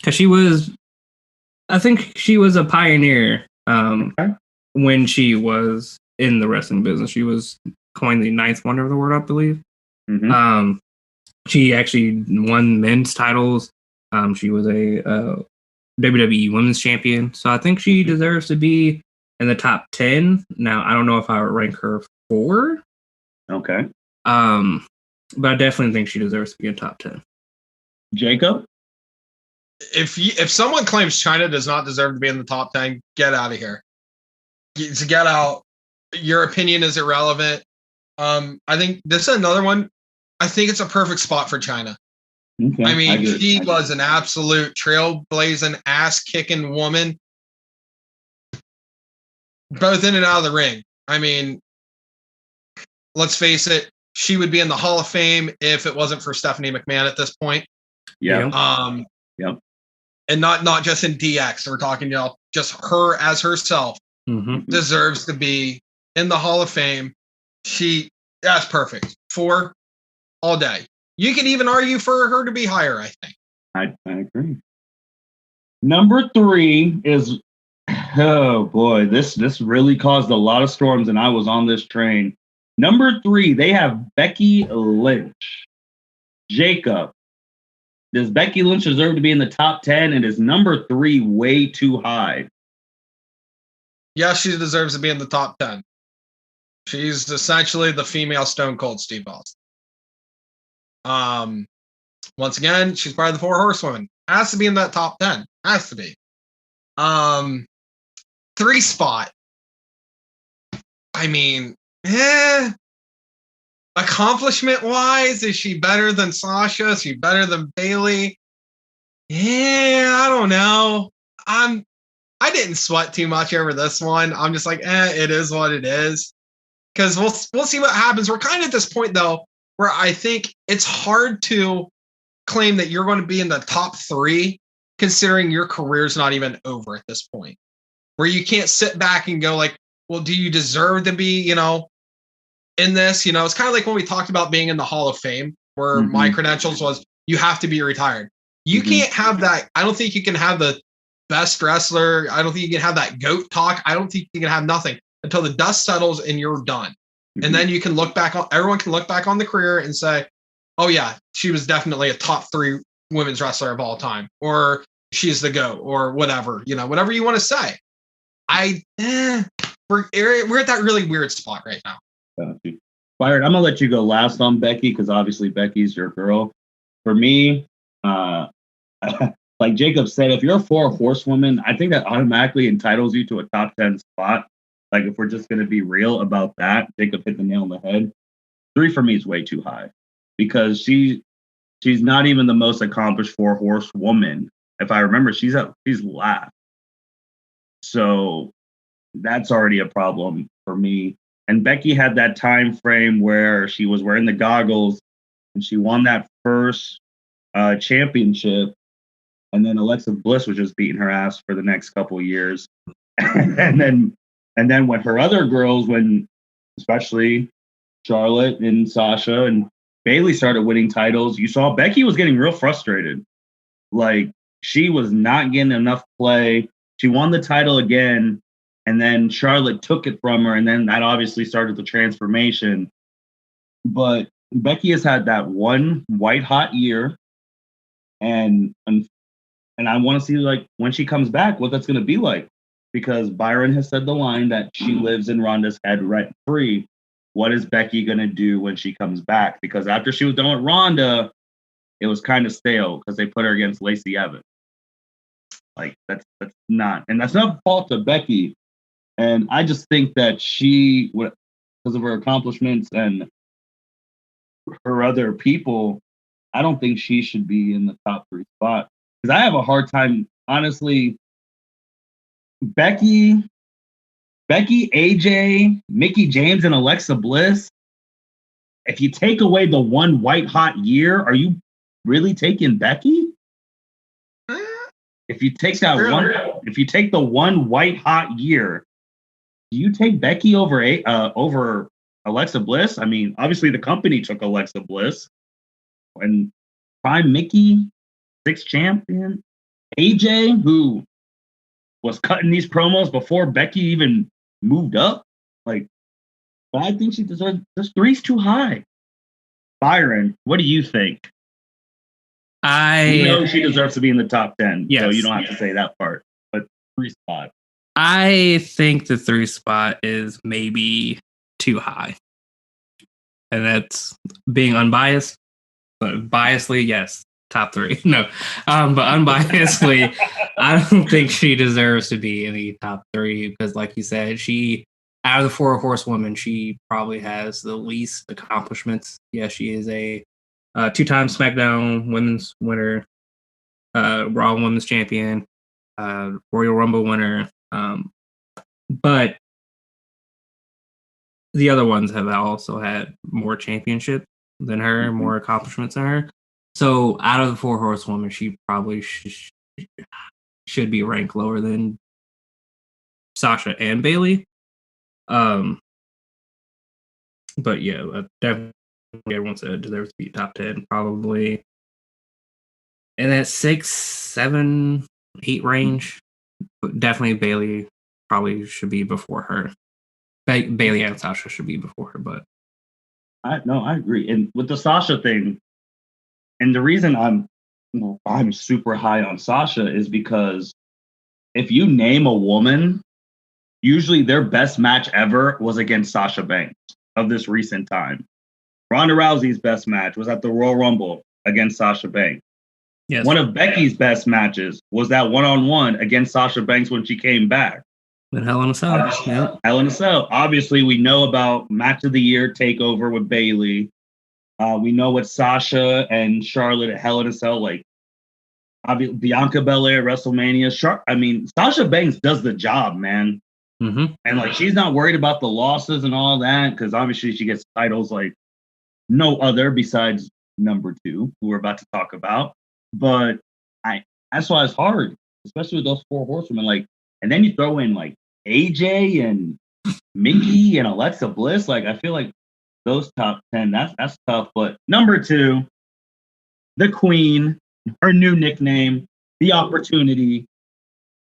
Speaker 3: Because I think she was a pioneer when she was in the wrestling business. She was coined the 9th wonder of the world, I believe. Mm-hmm. She actually won men's titles. She was a WWE Women's champion. So I think she deserves to be in the top 10. Now, I don't know if I would rank her 4.
Speaker 1: Okay.
Speaker 3: But I definitely think she deserves to be in top 10.
Speaker 1: Jacob?
Speaker 2: If someone claims China does not deserve to be in the top 10, get out of here. Get out. Your opinion is irrelevant. I think this is another one. I think it's a perfect spot for China.
Speaker 1: Okay,
Speaker 2: I mean, she was an absolute trailblazing, ass-kicking woman, both in and out of the ring. I mean, let's face it, she would be in the Hall of Fame if it wasn't for Stephanie McMahon at this point.
Speaker 1: Yeah.
Speaker 2: Yep. And not just in DX. We're talking, just her as herself deserves to be in the Hall of Fame. That's perfect. 4 all day. You could even argue for her to be higher, I think.
Speaker 1: I agree. Number 3 is, oh boy, this really caused a lot of storms, and I was on this train. Number 3, they have Becky Lynch. Jacob, does Becky Lynch deserve to be in the top 10? And is number 3 way too high?
Speaker 2: Yeah, she deserves to be in the top 10. She's essentially the female Stone Cold Steve Austin. Once again, she's part of the 4 Horsewomen. Has to be in that top 10. Has to be. 3 spot. I mean, accomplishment wise, is she better than Sasha? Is she better than Bayley? Yeah, I don't know. I didn't sweat too much over this one. I'm just like, it is what it is. Because we'll see what happens. We're kind of at this point though, where I think it's hard to claim that you're going to be in the top 3, considering your career's not even over at this point. Where you can't sit back and go like, well, do you deserve to be, in this? It's kind of like when we talked about being in the Hall of Fame, where my credentials was, you have to be retired. You can't have that. I don't think you can have the best wrestler. I don't think you can have that GOAT talk. I don't think you can have nothing until the dust settles and you're done. And then you can look back on, everyone can look back on the career and say, oh yeah, she was definitely a top 3 women's wrestler of all time, or she's the GOAT, or whatever, whatever you want to say. We're at that really weird spot right now.
Speaker 1: Byron, I'm gonna let you go last on Becky because obviously Becky's your girl. For me, like Jacob said, if you're a 4 horsewoman, I think that automatically entitles you to a top 10 spot. Like if we're just gonna be real about that, Jacob hit the nail on the head. 3 for me is way too high because she's not even the most accomplished 4 horsewoman. If I remember, she's last. So that's already a problem for me. And Becky had that time frame where she was wearing the goggles and she won that first championship. And then Alexa Bliss was just beating her ass for the next couple of years. and then with her other girls, when especially Charlotte and Sasha and Bayley started winning titles, you saw Becky was getting real frustrated. Like she was not getting enough play. She won the title again. And then Charlotte took it from her, and then that obviously started the transformation. But Becky has had that one white hot year, and I want to see like when she comes back, what that's going to be like, because Byron has said the line that she lives in Ronda's head rent free. What is Becky going to do when she comes back? Because after she was done with Ronda, it was kind of stale because they put her against Lacey Evans. Like that's not fault of Becky. And I just think that she, because of her accomplishments and her other people, I don't think she should be in the top 3 spot. Because I have a hard time, honestly. Becky, AJ, Mickie James, and Alexa Bliss. If you take away the one white hot year, are you really taking Becky? If you take the one white hot year, do you take Becky over Alexa Bliss? I mean, obviously the company took Alexa Bliss. And prime Mickie, 6th champion. AJ, who was cutting these promos before Becky even moved up. Like, but I think she deserves this 3's too high. Byron, what do you think? You know she deserves to be in the top 10, so you don't have to say that part. But 3 spot.
Speaker 3: I think the 3 spot is maybe too high. And that's being unbiased. But biasedly, yes, top 3. No. But unbiasedly, I don't think she deserves to be in the top 3 because, like you said, out of the 4 horsewomen, she probably has the least accomplishments. Yeah, she is a 2-time SmackDown Women's winner, Raw Women's Champion, Royal Rumble winner. But the other ones have also had more championships than her, more accomplishments than her. So out of the 4 horsewomen, she probably should be ranked lower than Sasha and Bayley. But yeah, definitely everyone said deserves to be top 10, probably in that 6, 7, 8 range. But definitely Bayley probably should be before her. Bayley and Sasha should be before her, but
Speaker 1: I agree. And with the Sasha thing, and the reason I'm super high on Sasha is because if you name a woman, usually their best match ever was against Sasha Banks of this recent time. Ronda Rousey's best match was at the Royal Rumble against Sasha Banks. Yes. One of Becky's best matches was that one-on-one against Sasha Banks when she came back.
Speaker 3: With Hell in a Cell.
Speaker 1: Yeah. Hell in a Cell. Obviously, we know about Match of the Year takeover with Bayley. We know what Sasha and Charlotte at Hell in a Cell, like Bianca Belair at WrestleMania. Sasha Banks does the job, man.
Speaker 3: Mm-hmm.
Speaker 1: And like she's not worried about the losses and all that because obviously she gets titles like no other besides number 2, who we're about to talk about. But that's why it's hard, especially with those 4 horsewomen. Like, and then you throw in like AJ and Mickie and Alexa Bliss. Like, I feel like those top 10, that's tough. But number 2, the Queen, her new nickname, the Opportunity,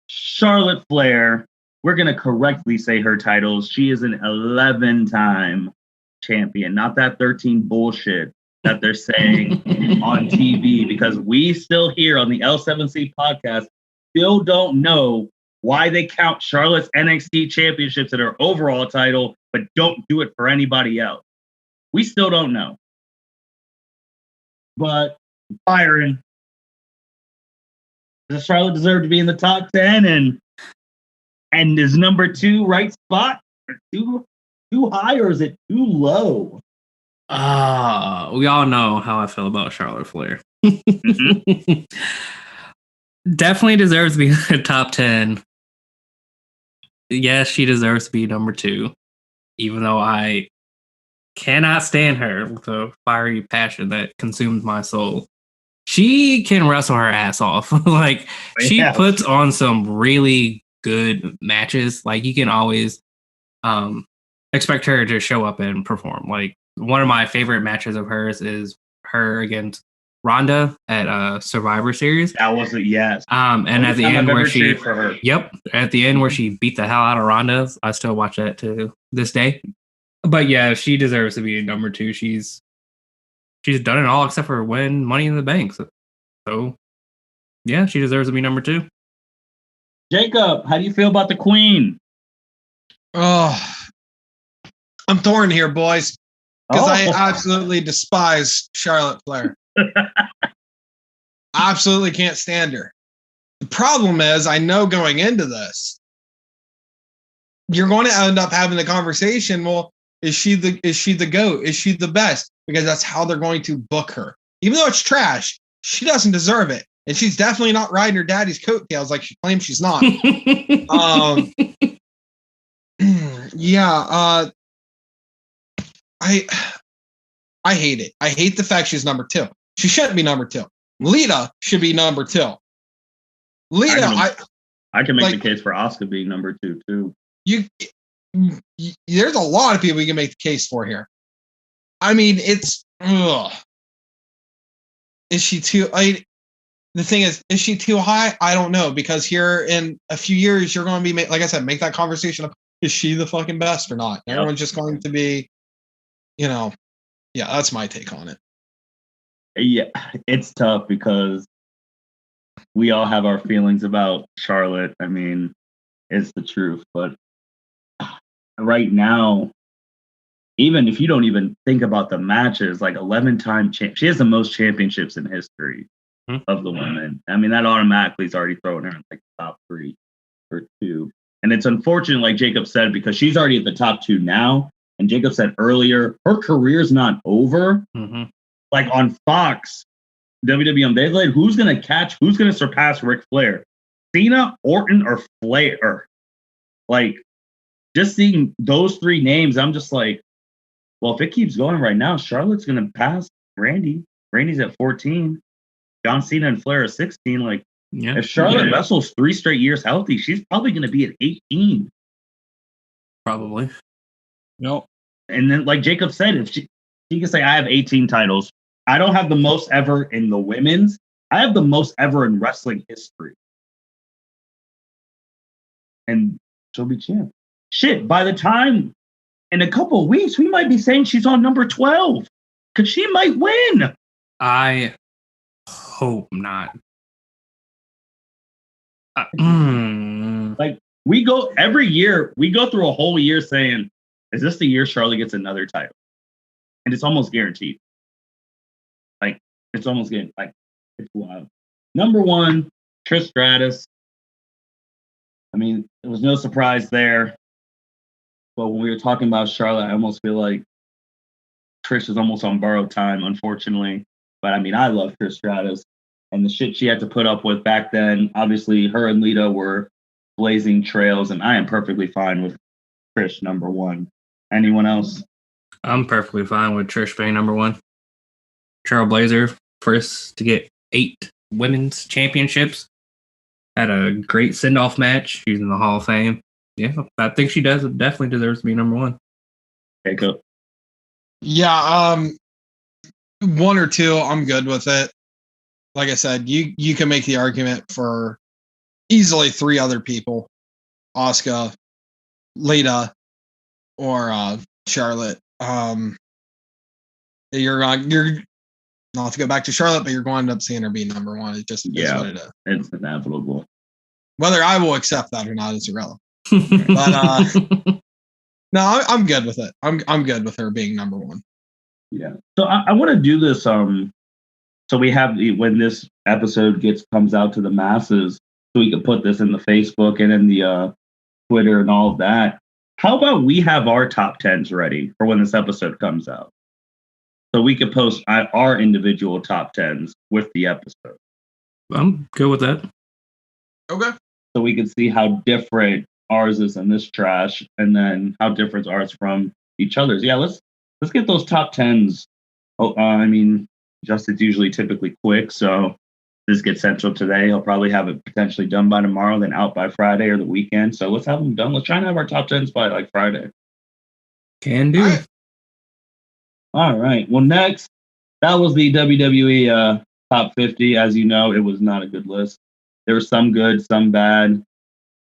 Speaker 1: Charlotte Flair. We're gonna correctly say her titles. She is an 11-time champion, not that 13 bullshit. that they're saying on TV, because we still here on the L7C podcast still don't know why they count Charlotte's NXT championships in her overall title, but don't do it for anybody else. We still don't know. But Byron, does Charlotte deserve to be in the top 10? And is number 2 right spot too high, or is it too low?
Speaker 3: We all know how I feel about Charlotte Flair. Mm-hmm. Definitely deserves to be in the top 10. Yes, she deserves to be number 2, even though I cannot stand her with a fiery passion that consumes my soul. She can wrestle her ass off. Like, she puts on some really good matches. Like, you can always expect her to show up and perform. Like, one of my favorite matches of hers is her against Ronda at Survivor Series.
Speaker 1: That was it, yes.
Speaker 3: And at the end where she, at the end where she beat the hell out of Ronda, I still watch that to this day. But yeah, she deserves to be number 2. She's done it all except for win Money in the Bank. So yeah, she deserves to be number 2.
Speaker 1: Jacob, how do you feel about the Queen?
Speaker 2: Oh, I'm torn here, boys, because I absolutely despise Charlotte Flair. Absolutely can't stand her. The problem is, I know going into this, you're going to end up having the conversation. Well, is she the GOAT? Is she the best? Because that's how they're going to book her. Even though it's trash, she doesn't deserve it. And she's definitely not riding her daddy's coattails like she claims she's not. Yeah. I hate it. I hate the fact she's number 2. She shouldn't be number 2. Lita should be number 2. Lita,
Speaker 1: I can make the case for Asuka being number 2 too.
Speaker 2: There's a lot of people you can make the case for here. I mean, it's is she too? The thing is she too high? I don't know, because here in a few years you're going to be, like I said, make that conversation of, is she the fucking best or not? Yep. Everyone's just going to be, yeah, that's my take on it.
Speaker 1: Yeah, it's tough because we all have our feelings about Charlotte. I mean, it's the truth, but right now, even if you don't even think about the matches, like 11-time champ, she has the most championships in history of the women. I mean, that automatically is already throwing her in like the top 3 or 2. And it's unfortunate, like Jacob said, because she's already at the top 2 now. And Jacob said earlier, her career's not over. Mm-hmm. Like on Fox, WWE, they like, who's going to surpass Ric Flair? Cena, Orton, or Flair? Like, just seeing those 3 names, I'm just like, well, if it keeps going right now, Charlotte's going to pass Randy. Randy's at 14. John Cena and Flair are 16. Like, if Charlotte wrestles 3 straight years healthy, she's probably going to be at 18.
Speaker 3: Probably.
Speaker 1: No. And then, like Jacob said, if she can say, I have 18 titles. I don't have the most ever in the women's. I have the most ever in wrestling history. And she'll be champ. Shit, by the time in a couple of weeks, we might be saying she's on number 12 because she might win.
Speaker 3: I hope not.
Speaker 1: Like, we go every year, we go through a whole year saying, is this the year Charlotte gets another title? And it's almost guaranteed. Like, it's almost getting, like, it's wild. Number 1, Trish Stratus. I mean, there was no surprise there. But when we were talking about Charlotte, I almost feel like Trish is almost on borrowed time, unfortunately. But I mean, I love Trish Stratus. And the shit she had to put up with back then, obviously her and Lita were blazing trails, and I am perfectly fine with Trish number 1. Anyone else?
Speaker 3: I'm perfectly fine with Trish being number 1. Trailblazer, first to get 8 women's championships. Had a great send-off match. She's in the Hall of Fame. Yeah, I think she definitely deserves to be number 1.
Speaker 1: Okay, go.
Speaker 2: Yeah, 1 or 2, I'm good with it. Like I said, you can make the argument for easily 3 other people: Asuka, Lita, or Charlotte. You're not to go back to Charlotte, but you're going to end up seeing her be number one. It just is what it is.
Speaker 1: It's inevitable.
Speaker 2: Whether I will accept that or not is irrelevant. But no, I'm good with it. I'm good with her being number one.
Speaker 1: Yeah. So I want to do this. So we have when this episode comes out to the masses, so we can put this in the Facebook and in the Twitter and all of that. How about we have our top 10s ready for when this episode comes out? So we could post our individual top 10s with the episode.
Speaker 3: I'm good with that.
Speaker 2: Okay.
Speaker 1: So we can see how different ours is in this trash, and then how different ours from each other's. Yeah, let's get those top 10s. I mean, Justin's usually typically quick, so this gets central today. He'll probably have it potentially done by tomorrow, then out by Friday or the weekend. So let's have them done. Let's try and have our top 10s by like Friday.
Speaker 3: Can do.
Speaker 1: All right. Well, next, that was the WWE top 50. As you know, it was not a good list. There were some good, some bad,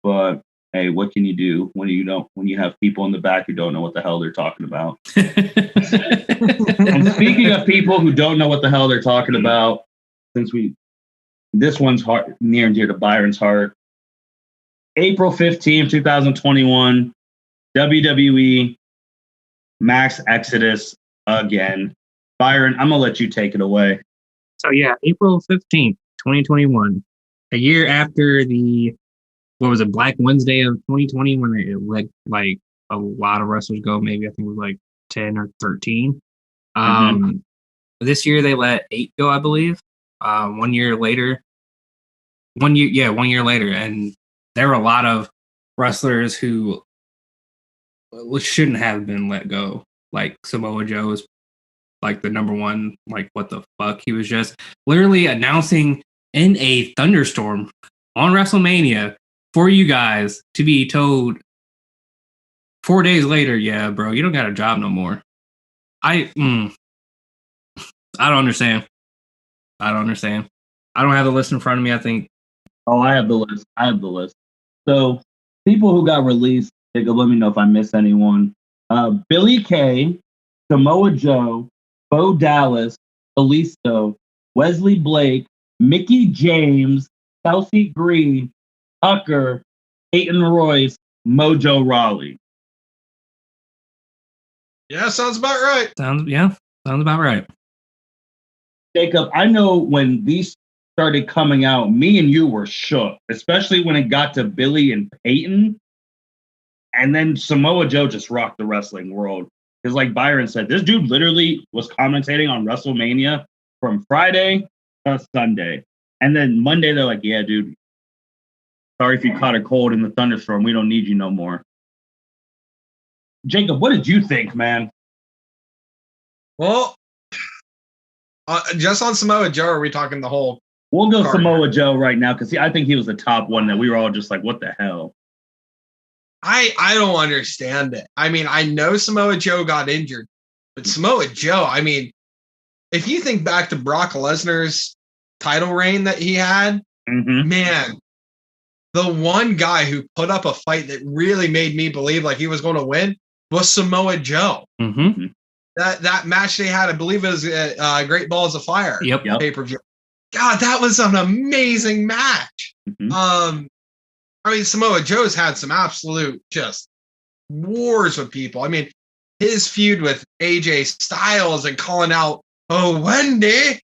Speaker 1: but hey, what can you do when you have people in the back who don't know what the hell they're talking about? And speaking of people who don't know what the hell they're talking about, this one's near and dear to Byron's heart. April 15th, 2021, WWE Max Exodus again. Byron, I'm going to let you take it away.
Speaker 3: So yeah, April 15th, 2021, a year after the, Black Wednesday of 2020, when they let like a lot of wrestlers go, maybe I think it was like 10 or 13. This year they let 8 go, I believe. 1 year later, and there were a lot of wrestlers who shouldn't have been let go. Like Samoa Joe was like the number one. Like, what the fuck? He was just literally announcing in a thunderstorm on WrestleMania for you guys to be told 4 days later, yeah, bro, you don't got a job no more. I don't understand. I don't have the list in front of me, I think.
Speaker 1: Oh, I have the list. So, people who got released, Jacob, let me know if I miss anyone. Billy Kay, Samoa Joe, Bo Dallas, Kalisto, Wesley Blake, Mickey James, Chelsea Green, Tucker, Peyton Royce, Mojo Rawley.
Speaker 2: Yeah, sounds about right.
Speaker 3: Sounds about right.
Speaker 1: Jacob, I know when these started coming out, me and you were shook, especially when it got to Billy and Peyton. And then Samoa Joe just rocked the wrestling world. Because like Byron said, this dude literally was commentating on WrestleMania from Friday to Sunday. And then Monday, they're like, yeah, dude, sorry if you caught a cold in the thunderstorm. We don't need you no more. Jacob, what did you think, man?
Speaker 2: Well, just on Samoa Joe, are we talking the whole?
Speaker 1: We'll go Samoa Joe right now because I think he was the top one that we were all just like, what the hell?
Speaker 2: I don't understand it. I mean, I know Samoa Joe got injured, but Samoa Joe, I mean, if you think back to Brock Lesnar's title reign that he had, man, the one guy who put up a fight that really made me believe like he was going to win was Samoa Joe. That match they had, I believe it was Great Balls of Fire pay-per-view. God, that was an amazing match. I mean, Samoa Joe's had some absolute just wars with people. I mean, his feud with AJ Styles and calling out, "Oh, Wendy,"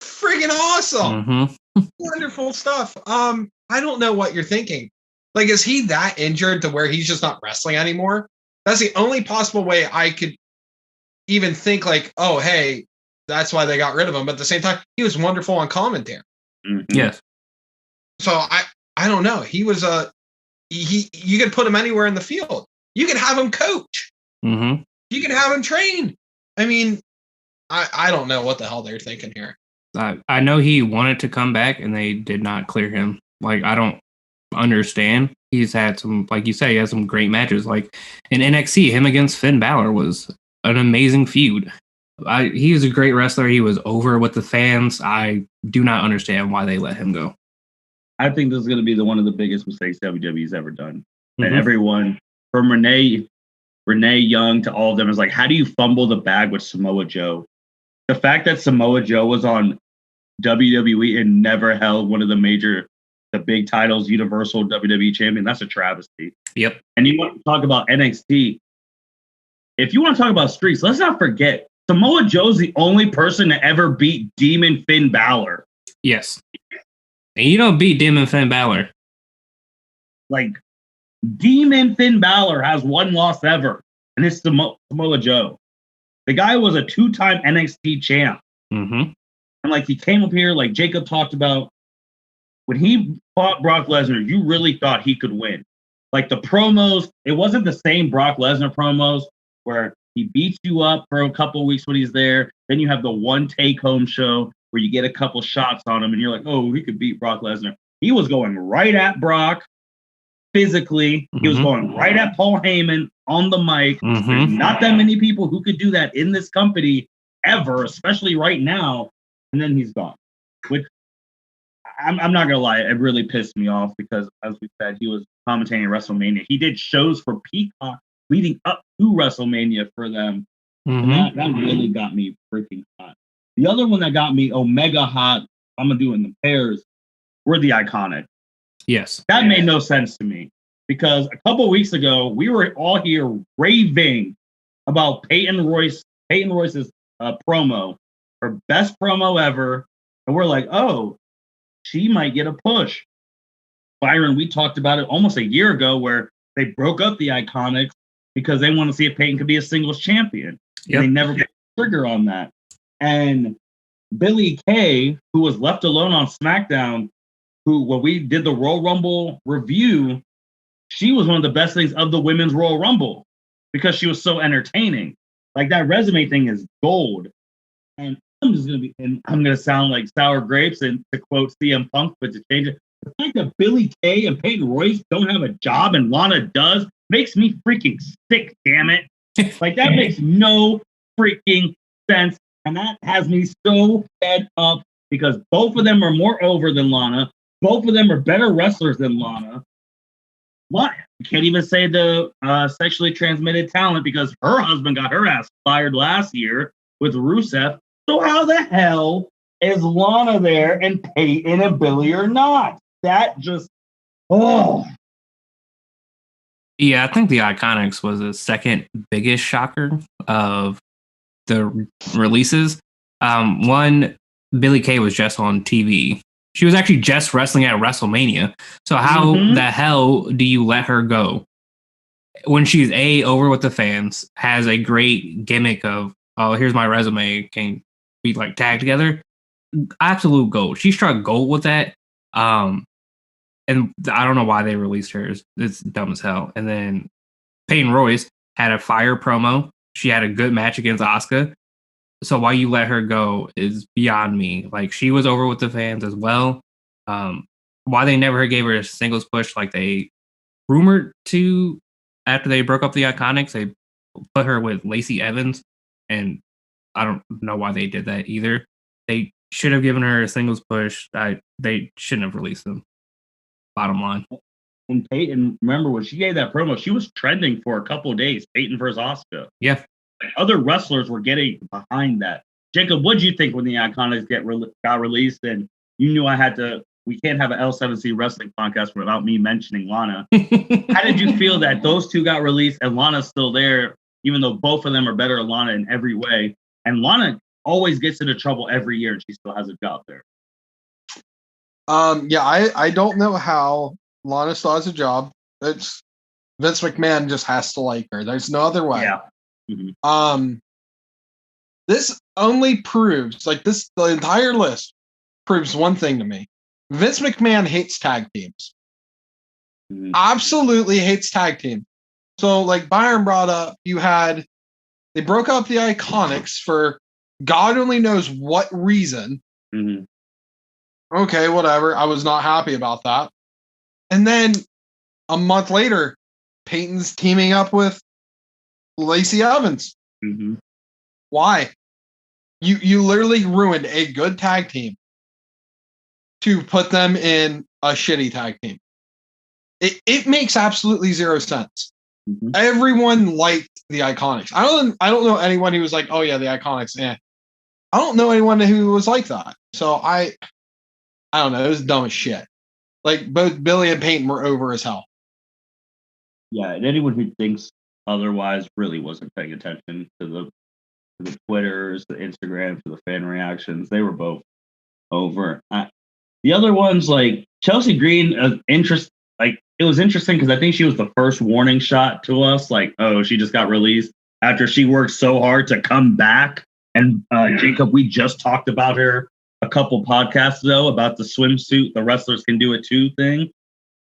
Speaker 2: friggin' awesome. Wonderful stuff. I don't know what you're thinking. Like, is he that injured to where he's just not wrestling anymore? That's the only possible way I could even think like, oh, hey, that's why they got rid of him. But at the same time, he was wonderful on commentary.
Speaker 3: Yes.
Speaker 2: So I don't know. He was you could put him anywhere in the field. You can have him coach. You can have him train. I mean, I don't know what the hell they're thinking here.
Speaker 3: I know he wanted to come back and they did not clear him. Like, I don't understand. He's had some, like you said, he had some great matches. Like in NXT, him against Finn Balor was an amazing feud. He was a great wrestler. He was over with the fans. I do not understand why they let him go.
Speaker 1: I think this is going to be one of the biggest mistakes WWE's ever done. And everyone, from Renee Young to all of them, is like, how do you fumble the bag with Samoa Joe? The fact that Samoa Joe was on WWE and never held one of the big titles, Universal WWE Champion, that's a travesty.
Speaker 3: Yep.
Speaker 1: And you want to talk about NXT. If you want to talk about streaks, let's not forget Samoa Joe's the only person to ever beat Demon Finn Balor.
Speaker 3: Yes. And you don't beat Demon Finn Balor.
Speaker 1: Like, Demon Finn Balor has one loss ever, and it's Samoa Joe. The guy was a 2-time NXT champ.
Speaker 3: Mm-hmm.
Speaker 1: And like, he came up here, like Jacob talked about, when he fought Brock Lesnar, you really thought he could win. Like, the promos, it wasn't the same Brock Lesnar promos where he beats you up for a couple of weeks when he's there. Then you have the one take-home show where you get a couple shots on him and you're like, oh, he could beat Brock Lesnar. He was going right at Brock physically. He was going right at Paul Heyman on the mic. There's not that many people who could do that in this company ever, especially right now. And then he's gone. Which, I'm not going to lie, it really pissed me off because, as we said, he was commentating WrestleMania. He did shows for Peacock leading up to WrestleMania for them. And that really got me freaking hot. The other one that got me omega hot, I'm going to do in the pairs, were the Iconics.
Speaker 3: Yes.
Speaker 1: That made no sense to me because a couple of weeks ago, we were all here raving about Peyton Royce's promo, her best promo ever. And we're like, oh, she might get a push. Byron, we talked about it almost a year ago where they broke up the Iconics because they want to see if Peyton could be a singles champion. Yep. They never put the trigger on that. And Billie Kay, who was left alone on SmackDown, who, when we did the Royal Rumble review, she was one of the best things of the Women's Royal Rumble because she was so entertaining. Like, that resume thing is gold. And I'm going to sound like sour grapes and to quote CM Punk, but to change it. The fact that Billie Kay and Peyton Royce don't have a job and Lana does makes me freaking sick, damn it. Like, that makes no freaking sense. And that has me so fed up because both of them are more over than Lana. Both of them are better wrestlers than Lana. What? You can't even say the sexually transmitted talent because her husband got her ass fired last year with Rusev. So how the hell is Lana there and Peyton and Billie are not? That just, oh.
Speaker 3: Yeah, I think the Iconics was the second biggest shocker of the releases. One, Billie Kay was just on TV. She was actually just wrestling at WrestleMania. So how the hell do you let her go when she's over with the fans, has a great gimmick of, oh, here's my resume, can we like tag together? Absolute gold. She struck gold with that. And I don't know why they released her. It's dumb as hell. And then Peyton Royce had a fire promo. She had a good match against Asuka. So why you let her go is beyond me. Like, she was over with the fans as well. Why they never gave her a singles push like they rumored to after they broke up the Iconics. They put her with Lacey Evans, and I don't know why they did that either. They should have given her a singles push. They shouldn't have released them. Bottom line.
Speaker 1: And Peyton, remember when she gave that promo, she was trending for a couple of days. Peyton versus Asuka.
Speaker 3: Yeah.
Speaker 1: Like, other wrestlers were getting behind that. Jacob, what did you think when the Iconics got released? And you knew we can't have an L7C wrestling podcast without me mentioning Lana. How did you feel that those two got released and Lana's still there, even though both of them are better than Lana in every way? And Lana always gets into trouble every year and she still has a job there.
Speaker 2: Yeah, I don't know how Lana still has a job. It's Vince McMahon just has to like her. There's no other way.
Speaker 1: Yeah.
Speaker 2: This only proves, the entire list proves one thing to me. Vince McMahon hates tag teams. Absolutely hates tag teams. So, like Byron brought up, they broke up the Iconics for God only knows what reason. Okay, whatever. I was not happy about that. And then a month later, Peyton's teaming up with Lacey Evans. Why? You literally ruined a good tag team to put them in a shitty tag team. It makes absolutely zero sense. Everyone liked the Iconics. I don't know anyone who was like, oh yeah, the Iconics, I don't know anyone who was like that. So I don't know. It was dumb as shit. Like both Billy and Peyton were over as hell.
Speaker 1: Yeah, and anyone who thinks otherwise really wasn't paying attention to the Twitters, the Instagrams, to the fan reactions. They were both over. The other ones, like Chelsea Green, it was interesting because I think she was the first warning shot to us. Like, oh, she just got released after she worked so hard to come back. And Jacob, we just talked about her a couple podcasts ago about the swimsuit, the wrestlers can do it too thing.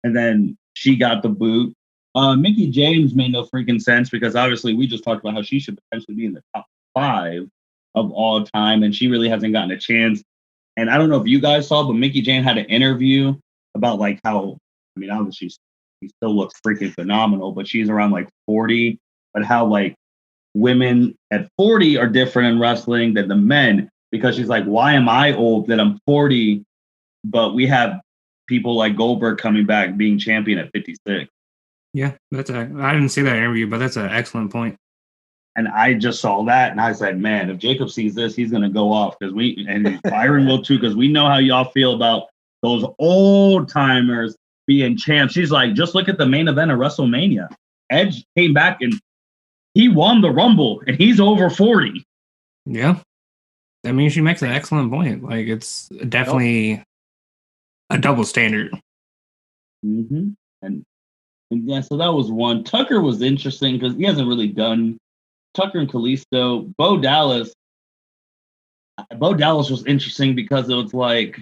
Speaker 1: And then she got the boot. Mickie James made no freaking sense because obviously we just talked about how she should potentially be in the top 5 of all time, and she really hasn't gotten a chance. And I don't know if you guys saw, but Mickie James had an interview about like how, I mean, obviously she still looks freaking phenomenal, but she's around like 40, but how like women at 40 are different in wrestling than the men, because she's like, why am I old that I'm 40, but we have people like Goldberg coming back being champion at 56.
Speaker 3: Yeah, I didn't see that interview, but that's an excellent point.
Speaker 1: And I just saw that, and I said, man, if Jacob sees this, he's going to go off, and Byron will too, because we know how y'all feel about those old timers being champs. She's like, just look at the main event of WrestleMania. Edge came back and he won the Rumble, and he's over 40.
Speaker 3: Yeah. I mean, she makes an excellent point. Like, it's definitely a double standard.
Speaker 1: Mm-hmm. And yeah, so that was one. Tucker was interesting because he hasn't really done Tucker and Kalisto. Bo Dallas was interesting because it was like,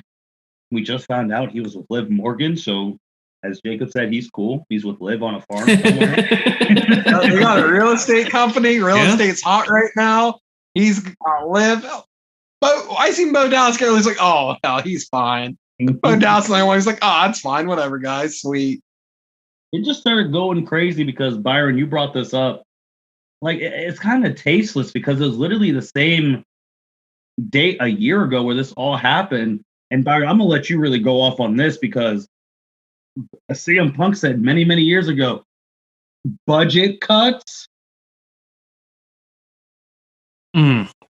Speaker 1: we just found out he was with Liv Morgan. So as Jacob said, he's cool. He's with Liv on a farm somewhere.
Speaker 2: They got a real estate company. Real estate's hot right now. He's got Liv. I seen Bo Dallas get released, like, oh, hell, he's fine. Bo Dallas and he's like, oh, that's fine. Whatever, guys. Sweet.
Speaker 1: It just started going crazy because, Byron, you brought this up. Like, it's kind of tasteless because it was literally the same date a year ago where this all happened. And Byron, I'm going to let you really go off on this because CM Punk said many, many years ago, budget cuts.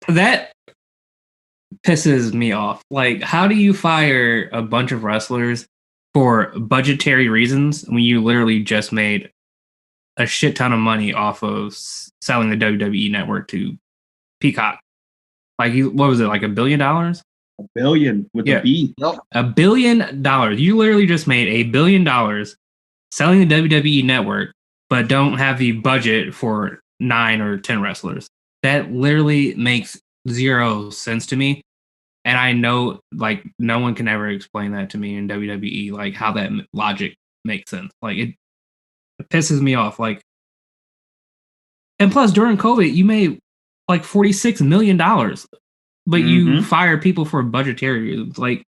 Speaker 3: That pisses me off. Like, how do you fire a bunch of wrestlers for budgetary reasons when you literally just made a shit ton of money off of selling the WWE network to Peacock? Like, what was it, like $1 billion? $1
Speaker 1: billion with a B.
Speaker 2: Yep.
Speaker 3: $1 billion. You literally just made $1 billion selling the WWE network, but don't have the budget for 9 or 10 wrestlers. That literally makes zero sense to me. And I know, like, no one can ever explain that to me in WWE, like, how that logic makes sense. Like, it pisses me off. Like, and plus, during COVID, you made like $46 million, but you fire people for budgetary reasons. Like,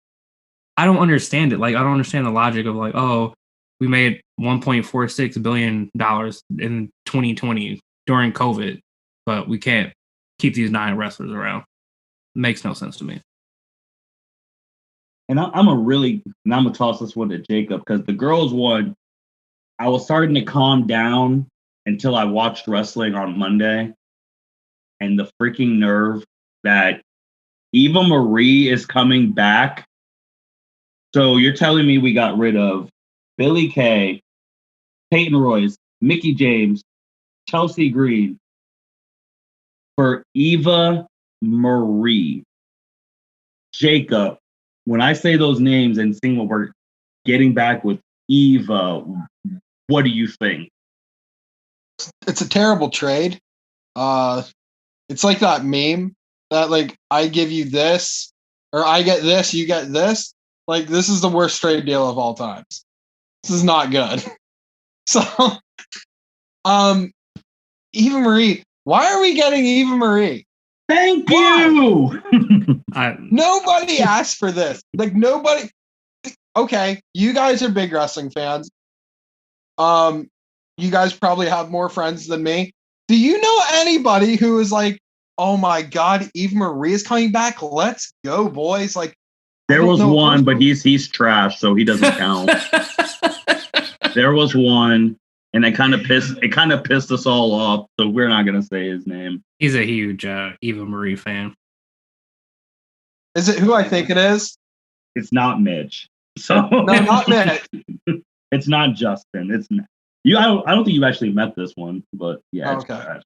Speaker 3: I don't understand it. Like, I don't understand the logic of, like, oh, we made $1.46 billion in 2020 during COVID, but we can't keep these 9 wrestlers around. It makes no sense to me.
Speaker 1: And I'm going to toss this one to Jacob because the girls one, I was starting to calm down until I watched wrestling on Monday. And the freaking nerve that Eva Marie is coming back. So you're telling me we got rid of Billie Kay, Peyton Royce, Mickie James, Chelsea Green for Eva Marie. Jacob, when I say those names and sing what we're getting back with Eva, what do you think?
Speaker 2: It's a terrible trade. It's like that meme that, like, I give you this, or I get this, you get this. Like, this is the worst trade deal of all times. This is not good. So, Eva Marie, why are we getting Eva Marie?
Speaker 1: Thank you.
Speaker 2: Nobody asked for this. Like, nobody. Okay, you guys are big wrestling fans. You guys probably have more friends than me. Do you know anybody who is like, oh my God, Eva Marie is coming back? Let's go, boys. Like,
Speaker 1: there was one, but he's trash, so he doesn't count. There was one, and it kind of pissed us all off, so we're not gonna say his name.
Speaker 3: He's a huge Eva Marie fan.
Speaker 2: Is it who I think it is?
Speaker 1: It's not Mitch. So
Speaker 2: No, not Mitch.
Speaker 1: It's not Justin. It's not. You. I don't think you've actually met this one, but yeah.
Speaker 2: Oh, okay.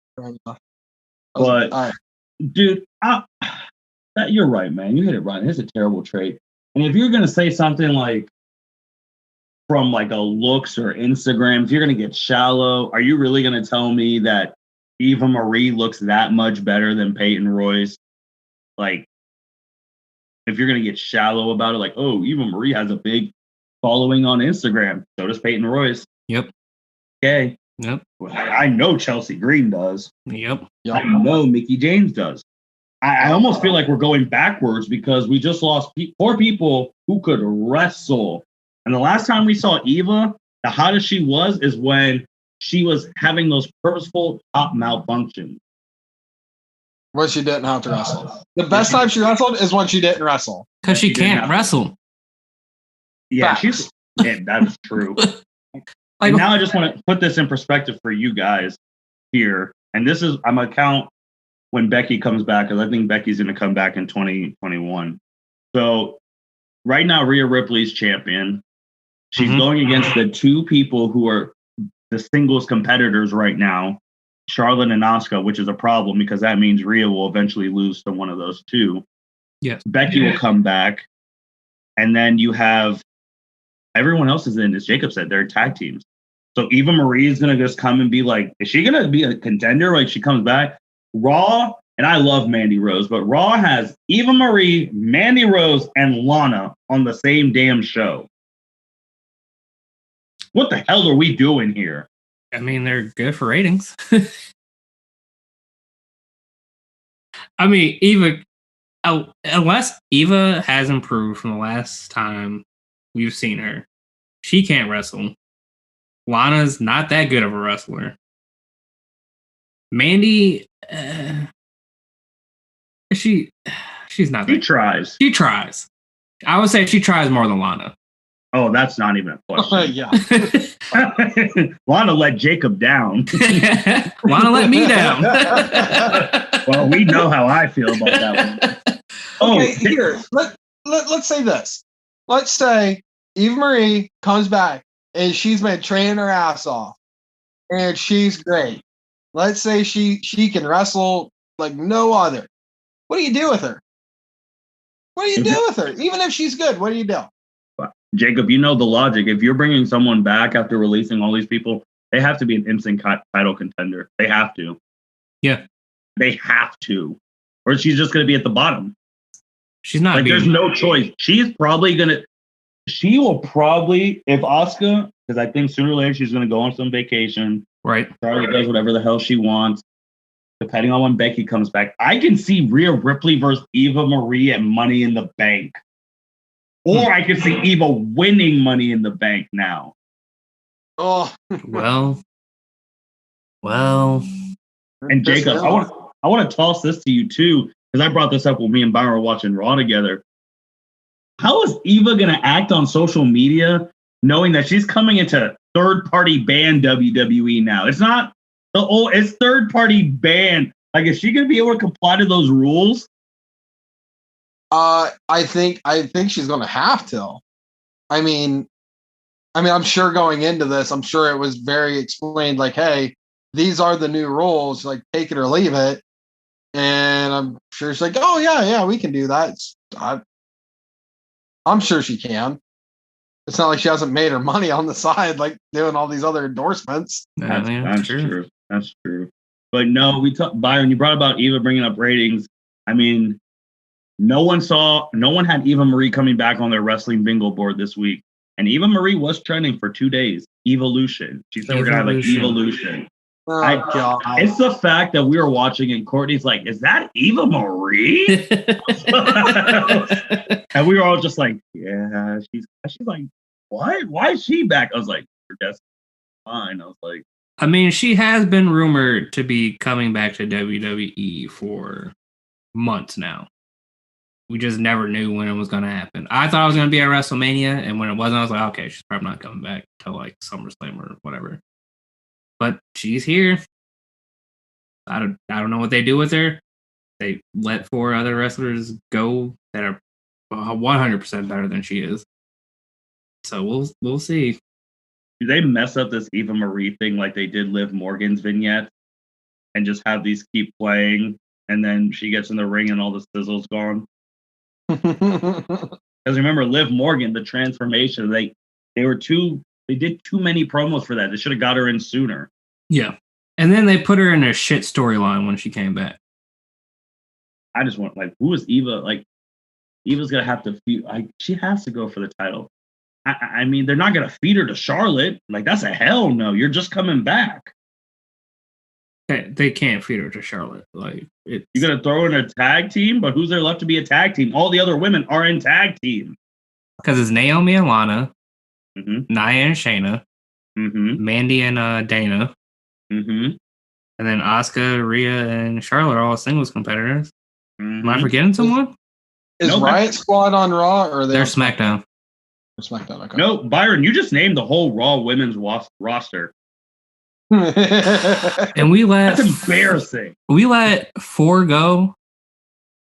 Speaker 1: But
Speaker 2: all right.
Speaker 1: dude, you're right, man. You hit it right. It's a terrible trait. And if you're gonna say something like from like a looks or Instagram, if you're gonna get shallow, are you really gonna tell me that Eva Marie looks that much better than Peyton Royce? Like, if you're gonna get shallow about it, like, oh, Eva Marie has a big following on Instagram, so does Peyton Royce.
Speaker 3: Yep.
Speaker 1: Okay.
Speaker 3: Yep.
Speaker 1: I know Chelsea Green does.
Speaker 3: Yep.
Speaker 1: I know Mickie James does. I almost feel like we're going backwards because we just lost 4 people who could wrestle. And the last time we saw Eva, the hottest she was is when she was having those purposeful top malfunctions.
Speaker 2: When she didn't have to wrestle. The best time she wrestled is when she didn't wrestle.
Speaker 3: Because she can't wrestle.
Speaker 1: Yeah, that is true. And now I just want to put this in perspective for you guys here. And this is, I'm going to count when Becky comes back, because I think Becky's going to come back in 2021. So right now, Rhea Ripley's champion. She's going against the 2 people who are the singles competitors right now, Charlotte and Asuka, which is a problem because that means Rhea will eventually lose to one of those 2.
Speaker 3: Yes.
Speaker 1: Becky will come back. And then you have everyone else is in, as Jacob said, they're tag teams. So Eva Marie is going to just come and be like, is she going to be a contender? Like, she comes back. Raw, and I love Mandy Rose, but Raw has Eva Marie, Mandy Rose, and Lana on the same damn show. What the hell are we doing here?
Speaker 3: I mean, they're good for ratings. I mean, Eva, unless Eva has improved from the last time we've seen her, she can't wrestle. Lana's not that good of a wrestler. Mandy, she's not.
Speaker 1: She tries.
Speaker 3: She tries. I would say she tries more than Lana.
Speaker 1: Oh, that's not even a question.
Speaker 2: Yeah.
Speaker 1: Lana let Jacob down.
Speaker 3: Lana let me down.
Speaker 1: Well, we know how I feel about that one.
Speaker 2: Okay, here. Let's say this. Let's say Eva Marie comes back and she's been training her ass off. And she's great. Let's say she can wrestle like no other. What do you do with her? What do you do with her? Even if she's good, what do you do?
Speaker 1: Jacob, you know the logic. If you're bringing someone back after releasing all these people, they have to be an instant title contender. They have to.
Speaker 3: Yeah.
Speaker 1: They have to. Or she's just going to be at the bottom.
Speaker 3: She's not.
Speaker 1: Like, there's no choice. She will probably, if Asuka, because I think sooner or later she's going to go on some vacation.
Speaker 3: Right.
Speaker 1: Charlotte does whatever the hell she wants. Depending on when Becky comes back, I can see Rhea Ripley versus Eva Marie at Money in the Bank. Or I can see Eva winning Money in the Bank now.
Speaker 2: Oh.
Speaker 3: Well.
Speaker 1: And Jacob, I want to toss this to you too, because I brought this up when me and Byron were watching Raw together. How is Eva going to act on social media knowing that she's coming into third-party banned WWE now? It's not it's third-party banned. Like, is she going to be able to comply to those rules?
Speaker 2: I think she's going to have to. I mean, I'm sure going into this, I'm sure it was very explained. Like, hey, these are the new rules. Like, take it or leave it. And I'm sure she's like, oh yeah, we can do that. I'm sure she can. It's not like she hasn't made her money on the side, like doing all these other endorsements.
Speaker 1: That's true. That's true. But no, Byron, you brought about Eva bringing up ratings. I mean, no one had Eva Marie coming back on their wrestling bingo board this week. And Eva Marie was trending for 2 days. Evolution. She said we're going to have like Evolution.
Speaker 2: Oh, God.
Speaker 1: It's the fact that we were watching and Courtney's like, is that Eva Marie? And we were all just like, yeah. She's like, what? Why is she back? I was like, that's fine. I was like,
Speaker 3: I mean, she has been rumored to be coming back to WWE for months now. We just never knew when it was going to happen. I thought it was going to be at WrestleMania, and when it wasn't, I was like, okay, she's probably not coming back till like SummerSlam or whatever. But she's here. I don't know what they do with her. They let 4 other wrestlers go that are 100% better than she is. So we'll see.
Speaker 1: Do they mess up this Eva Marie thing like they did Liv Morgan's vignette and just have these keep playing and then she gets in the ring and all the sizzle's gone? Because remember, Liv Morgan, the transformation, they did too many promos for that. They should have got her in sooner.
Speaker 3: Yeah. And then they put her in a shit storyline when she came back.
Speaker 1: I just want, like, who is Eva? Like, Eva's going to have to feud. She has to go for the title. I mean, they're not going to feed her to Charlotte. Like, that's a hell no. You're just coming back.
Speaker 3: They can't feed her to Charlotte. Like,
Speaker 1: you're going to throw in a tag team, but who's there left to be a tag team? All the other women are in tag team.
Speaker 3: Because it's Naomi and Lana, Nia and Shayna, Mandy and Dana, and then Asuka, Rhea, and Charlotte are all singles competitors. Am I forgetting someone?
Speaker 2: Is Riot Squad on Raw or
Speaker 3: they're SmackDown?
Speaker 2: SmackDown. Okay.
Speaker 1: No, Byron, you just named the whole Raw women's roster.
Speaker 3: And
Speaker 1: that's embarrassing.
Speaker 3: We let 4 go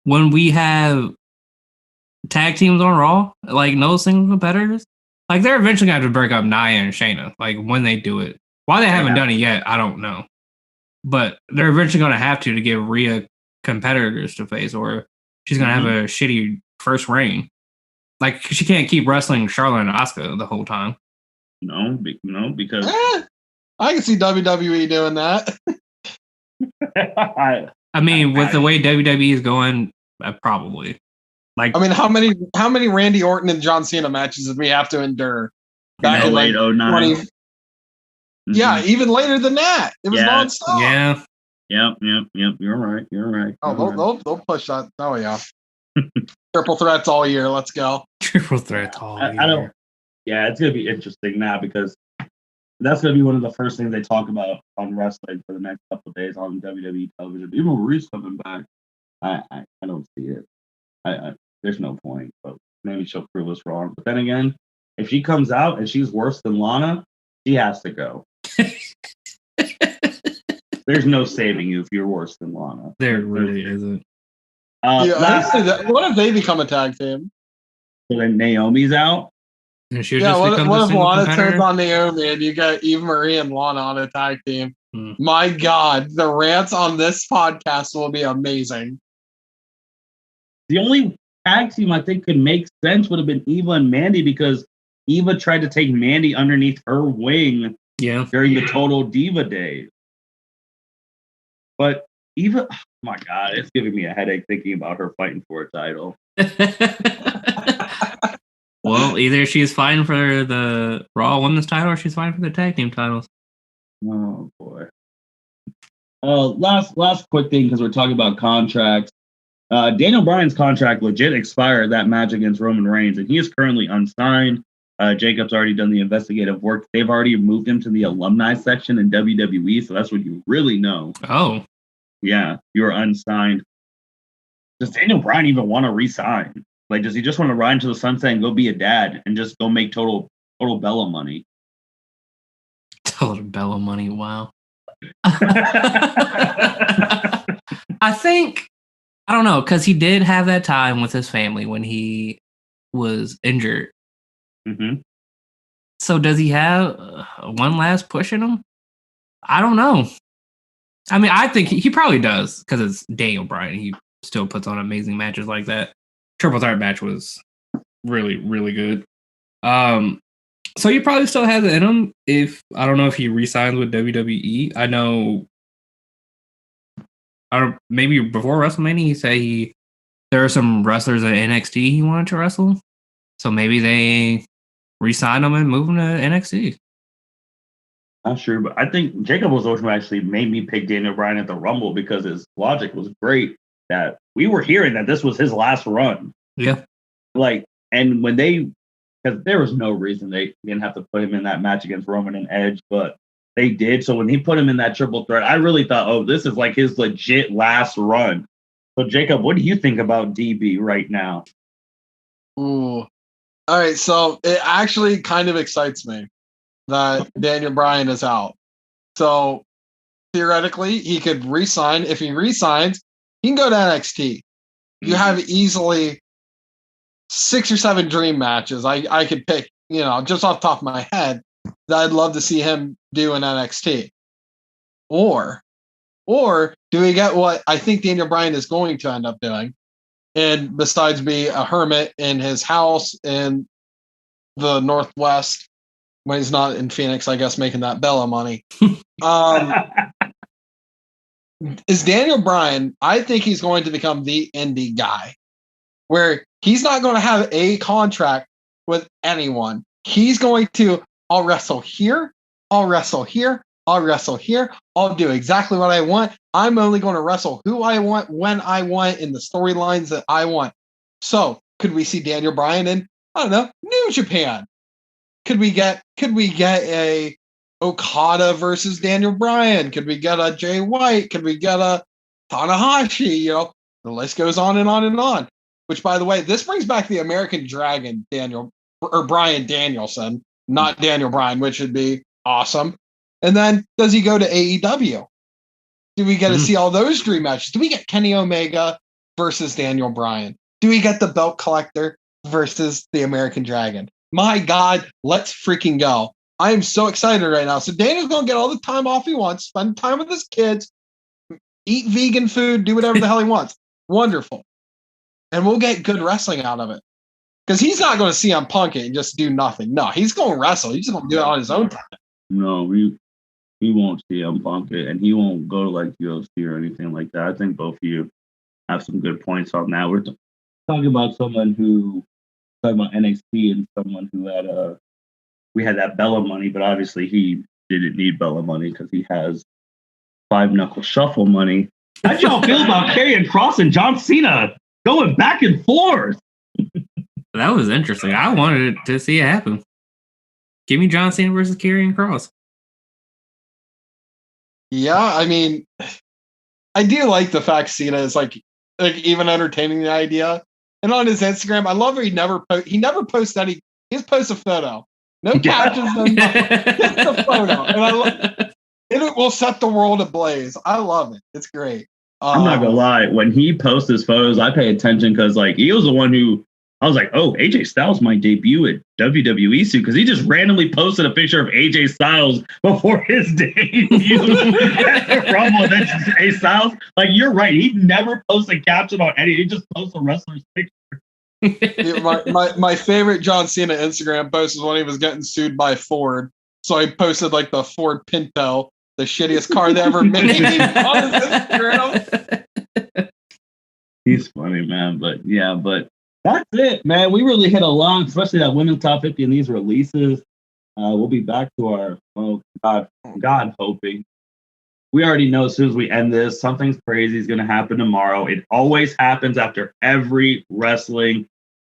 Speaker 3: when we have tag teams on Raw, like no single competitors. Like they're eventually going to have to break up Nia and Shayna. Like when they do it, why they haven't done it yet, I don't know. But they're eventually going to have to give Rhea competitors to face, or she's going to have a shitty first reign. Like she can't keep wrestling Charlotte and Asuka the whole time.
Speaker 1: No, because
Speaker 2: I can see WWE doing that.
Speaker 3: I mean, with the way WWE is going, probably. Like,
Speaker 2: I mean, how many Randy Orton and John Cena matches did we have to endure
Speaker 1: back in late 09?
Speaker 2: Yeah, even later than that. It was nonstop.
Speaker 3: Yeah.
Speaker 1: Yep. You're right.
Speaker 2: Oh, they'll push that. Oh yeah. Triple threats all year. Let's go.
Speaker 3: Triple threats all year.
Speaker 1: I don't. Yeah, it's gonna be interesting now because that's gonna be one of the first things they talk about on wrestling for the next couple of days on WWE television. Eva Marie's coming back. I don't see it. There's no point. But maybe she'll prove us wrong. But then again, if she comes out and she's worse than Lana, she has to go. There's no saving you if you're worse than Lana.
Speaker 3: There really isn't.
Speaker 2: What if they become a tag team?
Speaker 1: So then Naomi's out.
Speaker 3: And
Speaker 2: what if Lana turns on Naomi and you got Eva Marie and Lana on a tag team? My God, the rants on this podcast will be amazing.
Speaker 1: The only tag team I think could make sense would have been Eva and Mandy because Eva tried to take Mandy underneath her wing during the Total Diva days. But Eva, oh my God, it's giving me a headache thinking about her fighting for a title.
Speaker 3: Well, either she's fighting for the Raw Women's title or she's fighting for the tag team titles.
Speaker 1: Oh, boy. Last quick thing, because we're talking about contracts. Daniel Bryan's contract legit expired that match against Roman Reigns, and he is currently unsigned. Jacob's already done the investigative work. They've already moved him to the alumni section in WWE, so that's what you really know.
Speaker 3: Oh.
Speaker 1: Yeah, you're unsigned. Does Daniel Bryan even want to re-sign? Like, does he just want to ride into the sunset and go be a dad and just go make total Bella money?
Speaker 3: Total Bella money, wow. I think, I don't know, because he did have that time with his family when he was injured. So does he have one last push in him? I don't know. I mean, I think he probably does because it's Daniel Bryan. He still puts on amazing matches like that. Triple threat match was really, really good. So he probably still has it in him. I don't know if he re-signs with WWE. I know. Maybe before WrestleMania, he said there are some wrestlers at NXT he wanted to wrestle. So maybe they re-sign him and move him to NXT.
Speaker 1: Not sure, but I think Jacob was the one who actually made me pick Daniel Bryan at the Rumble because his logic was great. That we were hearing that this was his last run.
Speaker 3: Yeah.
Speaker 1: And when because there was no reason they didn't have to put him in that match against Roman and Edge, but they did. So when he put him in that triple threat, I really thought, this is like his legit last run. So Jacob, what do you think about DB right now?
Speaker 2: Ooh. All right. So it actually kind of excites me that Daniel Bryan is out. So theoretically, he could re-sign. If he re-signs, he can go to NXT. You have easily 6 or 7 dream matches I could pick, just off the top of my head that I'd love to see him do in NXT. Or do we get what I think Daniel Bryan is going to end up doing? And besides be a hermit in his house in the Northwest, when he's not in Phoenix, I guess, making that Bella money. Is Daniel Bryan, I think he's going to become the indie guy, where he's not going to have a contract with anyone. He's going to, I'll wrestle here, I'll wrestle here, I'll wrestle here, I'll do exactly what I want. I'm only going to wrestle who I want, when I want, in the storylines that I want. So, could we see Daniel Bryan in, I don't know, New Japan? Could we get a Okada versus Daniel Bryan? Could we get a Jay White? Could we get a Tanahashi? The list goes on and on and on. Which, by the way, this brings back the American Dragon, Bryan Danielson, not Daniel Bryan, which would be awesome. And then, does he go to AEW? Do we get to see all those dream matches? Do we get Kenny Omega versus Daniel Bryan? Do we get the Belt Collector versus the American Dragon? My God, let's freaking go. I am so excited right now. So Daniel's going to get all the time off he wants, spend time with his kids, eat vegan food, do whatever the hell he wants. Wonderful. And we'll get good wrestling out of it. Because he's not going to CM Punk it and just do nothing. No, he's going to wrestle. He's just going to do it on his own time.
Speaker 1: No, he won't CM Punk it, and he won't go to like UFC or anything like that. I think both of you have some good points on that. We're talking about someone who, talking about NXT and someone who had we had that Bella money, but obviously he didn't need Bella money because he has 5 Knuckle Shuffle money. How'd y'all feel about Karrion Kross and John Cena going back and forth?
Speaker 3: That was interesting. I wanted to see it happen. Give me John Cena versus Karrion Kross.
Speaker 2: Yeah, I mean, I do like the fact Cena is like even entertaining the idea. And on his Instagram, I love where he never posts any. He just posts a photo, no captions, no nothing, just a photo, and it will set the world ablaze. I love it. It's great.
Speaker 1: I'm not gonna lie. When he posts his photos, I pay attention because like he was the one who I was like, oh, AJ Styles might debut at WWE soon because he just randomly posted a picture of AJ Styles before his debut at the Rumble. And then AJ Styles, like you're right, he never posts a caption on any. He just posts a wrestler's picture.
Speaker 2: my favorite John Cena Instagram post is when he was getting sued by Ford. So I posted like the Ford Pinto, the shittiest car they ever made on his Instagram.
Speaker 1: He's funny, man. But that's it, man. We really hit a long, especially that women's top 50 and these releases. We'll be back to our, God hoping. We already know as soon as we end this, something's crazy is going to happen tomorrow. It always happens after every wrestling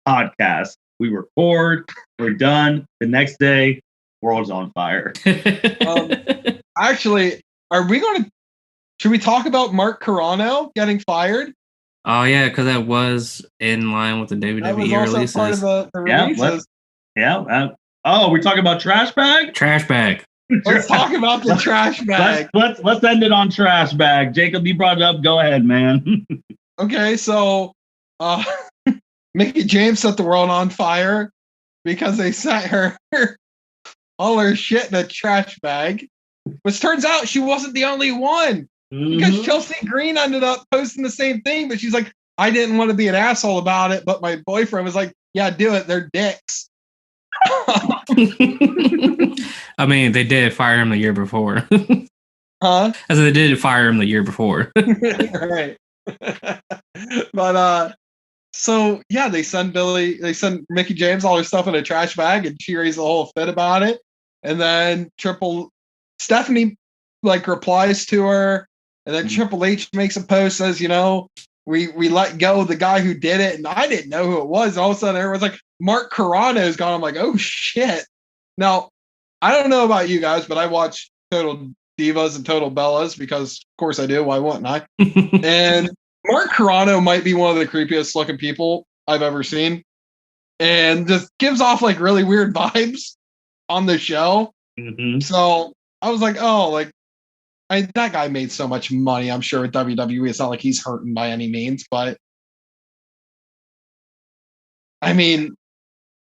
Speaker 1: podcast. We record, we're done. The next day, world's on fire.
Speaker 2: Actually, should we talk about Mark Carrano getting fired?
Speaker 3: Oh, yeah, because that was in line with the WWE
Speaker 2: that was also
Speaker 3: releases.
Speaker 2: Part of the releases.
Speaker 1: We're talking about Trash Bag?
Speaker 3: Trash Bag.
Speaker 2: Let's talk about the Trash Bag.
Speaker 1: Let's end it on Trash Bag. Jacob, you brought it up. Go ahead, man.
Speaker 2: Okay, so Mickie James set the world on fire because they sent her all her shit in a trash bag, which turns out she wasn't the only one. Because Chelsea Green ended up posting the same thing, but she's like, I didn't want to be an asshole about it, but my boyfriend was like, yeah, do it. They're dicks.
Speaker 3: I mean, they did fire him the year before.
Speaker 2: Huh?
Speaker 3: As they did fire him the year before.
Speaker 2: Right. But so yeah, they send Mickie James all her stuff in a trash bag, and she raised a whole fit about it. And then Stephanie like replies to her, and then Triple H makes a post, says, we let go of the guy who did it, and I didn't know who it was. And all of a sudden, everyone's like, Mark Carrano's gone. I'm like, oh shit. Now, I don't know about you guys, but I watch Total Divas and Total Bellas because, of course, I do. Why wouldn't I? And Mark Carrano might be one of the creepiest looking people I've ever seen, and just gives off like really weird vibes on the show.
Speaker 1: Mm-hmm.
Speaker 2: So I was like, oh, like. That guy made so much money, I'm sure, at WWE. It's not like he's hurting by any means, but I mean,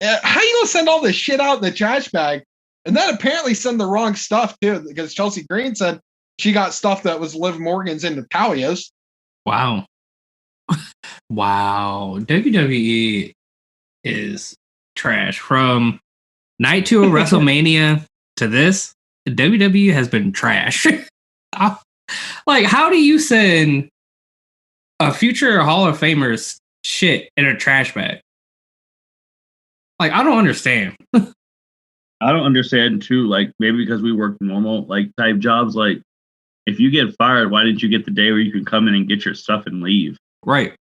Speaker 2: how you gonna send all this shit out in the trash bag and then apparently send the wrong stuff too? Because Chelsea Green said she got stuff that was Liv Morgan's and Natalia's.
Speaker 3: Wow. Wow. WWE is trash. From night 2 of WrestleMania to this, WWE has been trash. Like, how do you send a future Hall of Famer's shit in a trash bag? Like, I don't understand.
Speaker 1: I don't understand too. Like, maybe because we work normal like type jobs. Like, if you get fired, why didn't you get the day where you can come in and get your stuff and leave?
Speaker 3: Right.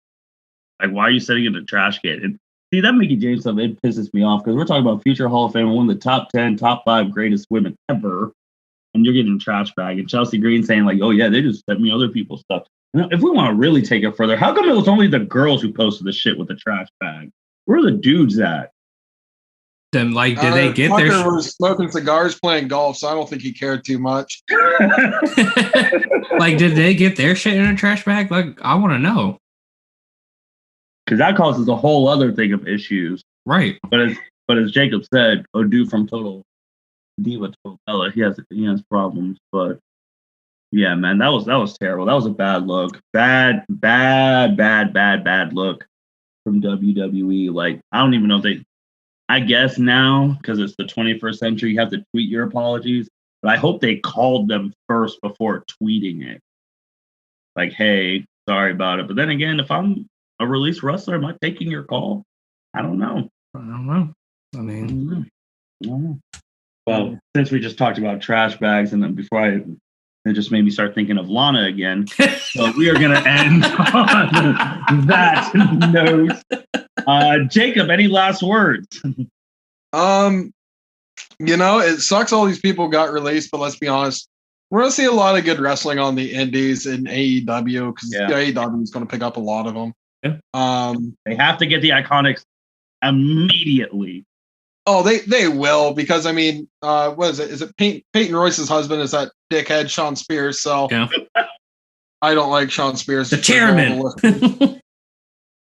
Speaker 1: Like, why are you sitting in the trash can? And see, that Mickey James stuff, it pisses me off because we're talking about future Hall of Famer, one of the top 10, top 5 greatest women ever, and you're getting a trash bag. And Chelsea Green saying like, "Oh yeah, they just sent me other people's stuff." Now, if we want to really take it further, how come it was only the girls who posted the shit with the trash bag? Where are the dudes at?
Speaker 3: Then, like, did they get
Speaker 2: Tucker
Speaker 3: their
Speaker 2: was smoking cigars, playing golf, so I don't think he cared too much.
Speaker 3: like, did they get their shit in a trash bag? Like, I want to know.
Speaker 1: Because that causes a whole other thing of issues.
Speaker 3: Right.
Speaker 1: But as Jacob said, Odu from Total Diva Total, he has problems. But yeah, man, that was terrible. That was a bad look. Bad look from WWE. Like, I don't even know if I guess now, because it's the 21st century, you have to tweet your apologies. But I hope they called them first before tweeting it. Like, hey, sorry about it. But then again, if I'm a released wrestler, am I taking your call? I don't know.
Speaker 3: I mean,
Speaker 1: I don't know. Well, since we just talked about trash bags, and then before it just made me start thinking of Lana again. So we are going to end on that note. Jacob, any last words?
Speaker 2: It sucks all these people got released, but let's be honest, we're going to see a lot of good wrestling on the indies in AEW because AEW is going to pick up a lot of them.
Speaker 3: Yeah.
Speaker 1: They have to get the Iconics immediately.
Speaker 2: Oh, they will, because I mean, what is it? Is it Peyton Royce's husband is that dickhead Sean Spears? So
Speaker 3: yeah.
Speaker 2: I don't like Sean Spears.
Speaker 3: The chairman.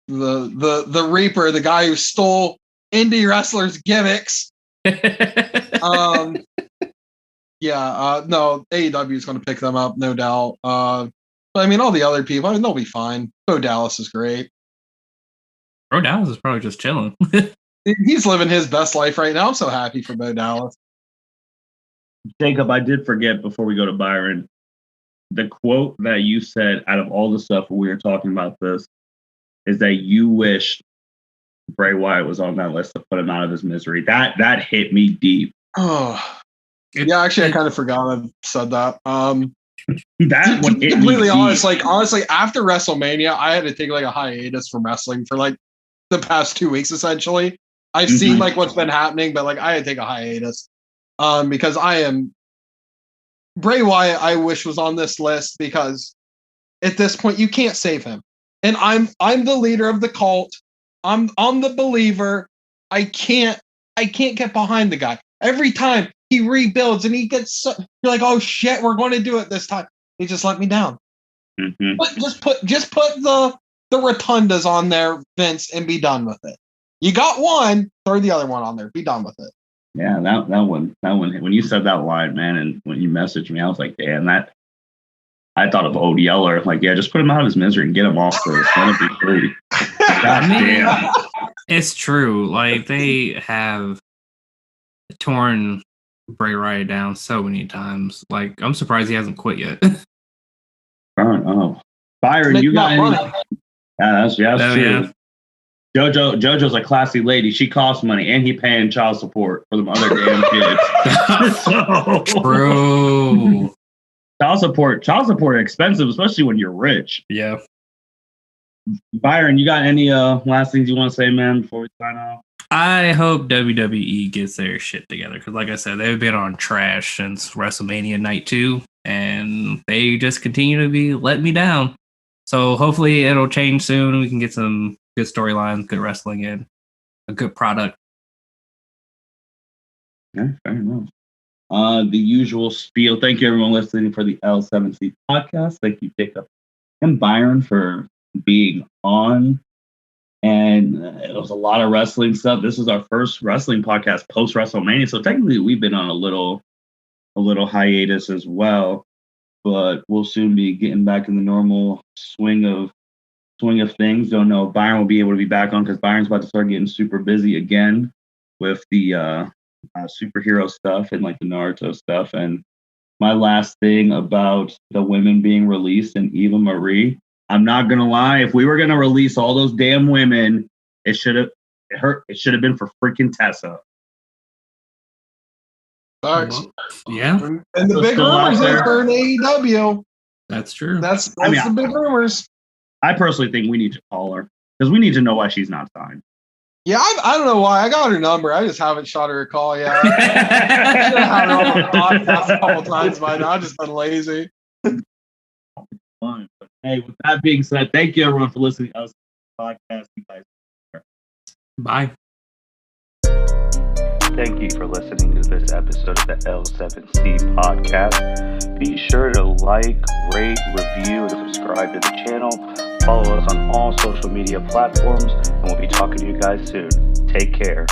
Speaker 2: the Reaper, the guy who stole indie wrestlers' gimmicks. No, AEW is going to pick them up, no doubt. But I mean, all the other people, they'll be fine. Bo Dallas is great.
Speaker 3: Bo Dallas is probably just chilling.
Speaker 2: He's living his best life right now. I'm so happy for Bo Dallas.
Speaker 1: Jacob, I did forget before we go to Byron, the quote that you said out of all the stuff we were talking about this is that you wished Bray Wyatt was on that list to put him out of his misery. That hit me deep.
Speaker 2: Oh, yeah. Actually, I kind of forgot I said that.
Speaker 1: That one hit
Speaker 2: completely
Speaker 1: me
Speaker 2: honest.
Speaker 1: deep.
Speaker 2: Honestly, after WrestleMania, I had to take like a hiatus from wrestling for like the past 2 weeks. Essentially, I've seen like what's been happening, but like I had to take a hiatus because I am Bray Wyatt. I wish was on this list because at this point you can't save him, and I'm the leader of the cult. I'm the believer. I can't get behind the guy. Every time he rebuilds and he gets, you're like, oh shit, we're going to do it this time. He just let me down.
Speaker 1: Mm-hmm.
Speaker 2: But just put the rotundas on there, Vince, and be done with it. You got one, throw the other one on there. Be done with it.
Speaker 1: Yeah, that one. When you said that line, man, and when you messaged me, I was like, damn, I thought of Old Yeller. Like, yeah, just put him out of his misery and get him off this. Let him be free. God damn.
Speaker 3: It's true. Like, they have torn Bray Wyatt down so many times. Like, I'm surprised he hasn't quit yet.
Speaker 1: Oh, Byron, you got any? Yeah, that's true.
Speaker 3: Yeah.
Speaker 1: JoJo's a classy lady. She costs money, and he paying child support for them other damn kids. So,
Speaker 3: true.
Speaker 1: Child support expensive, especially when you're rich.
Speaker 3: Yeah.
Speaker 1: Byron, you got any last things you want to say, man, before we sign off?
Speaker 3: I hope WWE gets their shit together because, like I said, they've been on trash since WrestleMania Night 2, and they just continue to be letting me down. So hopefully it'll change soon. We can get some good storylines, good wrestling, and a good product.
Speaker 1: Yeah, fair enough. The usual spiel. Thank you, everyone, listening for the L7C podcast. Thank you, Jacob and Byron, for being on. And it was a lot of wrestling stuff. This is our first wrestling podcast post WrestleMania, so technically we've been on a little hiatus as well. But we'll soon be getting back in the normal swing of things. Don't know if Byron will be able to be back on because Byron's about to start getting super busy again with the superhero stuff and like the Naruto stuff. And my last thing about the women being released and Eva Marie, I'm not gonna lie, if we were gonna release all those damn women, it should have been for freaking Tessa.
Speaker 2: Facts.
Speaker 3: Yeah.
Speaker 2: And the big rumors is for an AEW.
Speaker 3: That's true.
Speaker 2: That's the big rumors.
Speaker 1: I personally think we need to call her because we need to know why she's not signed.
Speaker 2: Yeah, I don't know why. I got her number. I just haven't shot her a call yet. I should have had her on my podcast a couple times by now. I've just been lazy.
Speaker 1: Fun. But hey, with that being said, thank you everyone for listening to us podcast. You guys.
Speaker 3: Bye.
Speaker 1: Thank you for listening to this episode of the L7C podcast. Be sure to like, rate, review, and subscribe to the channel. Follow us on all social media platforms, and we'll be talking to you guys soon. Take care.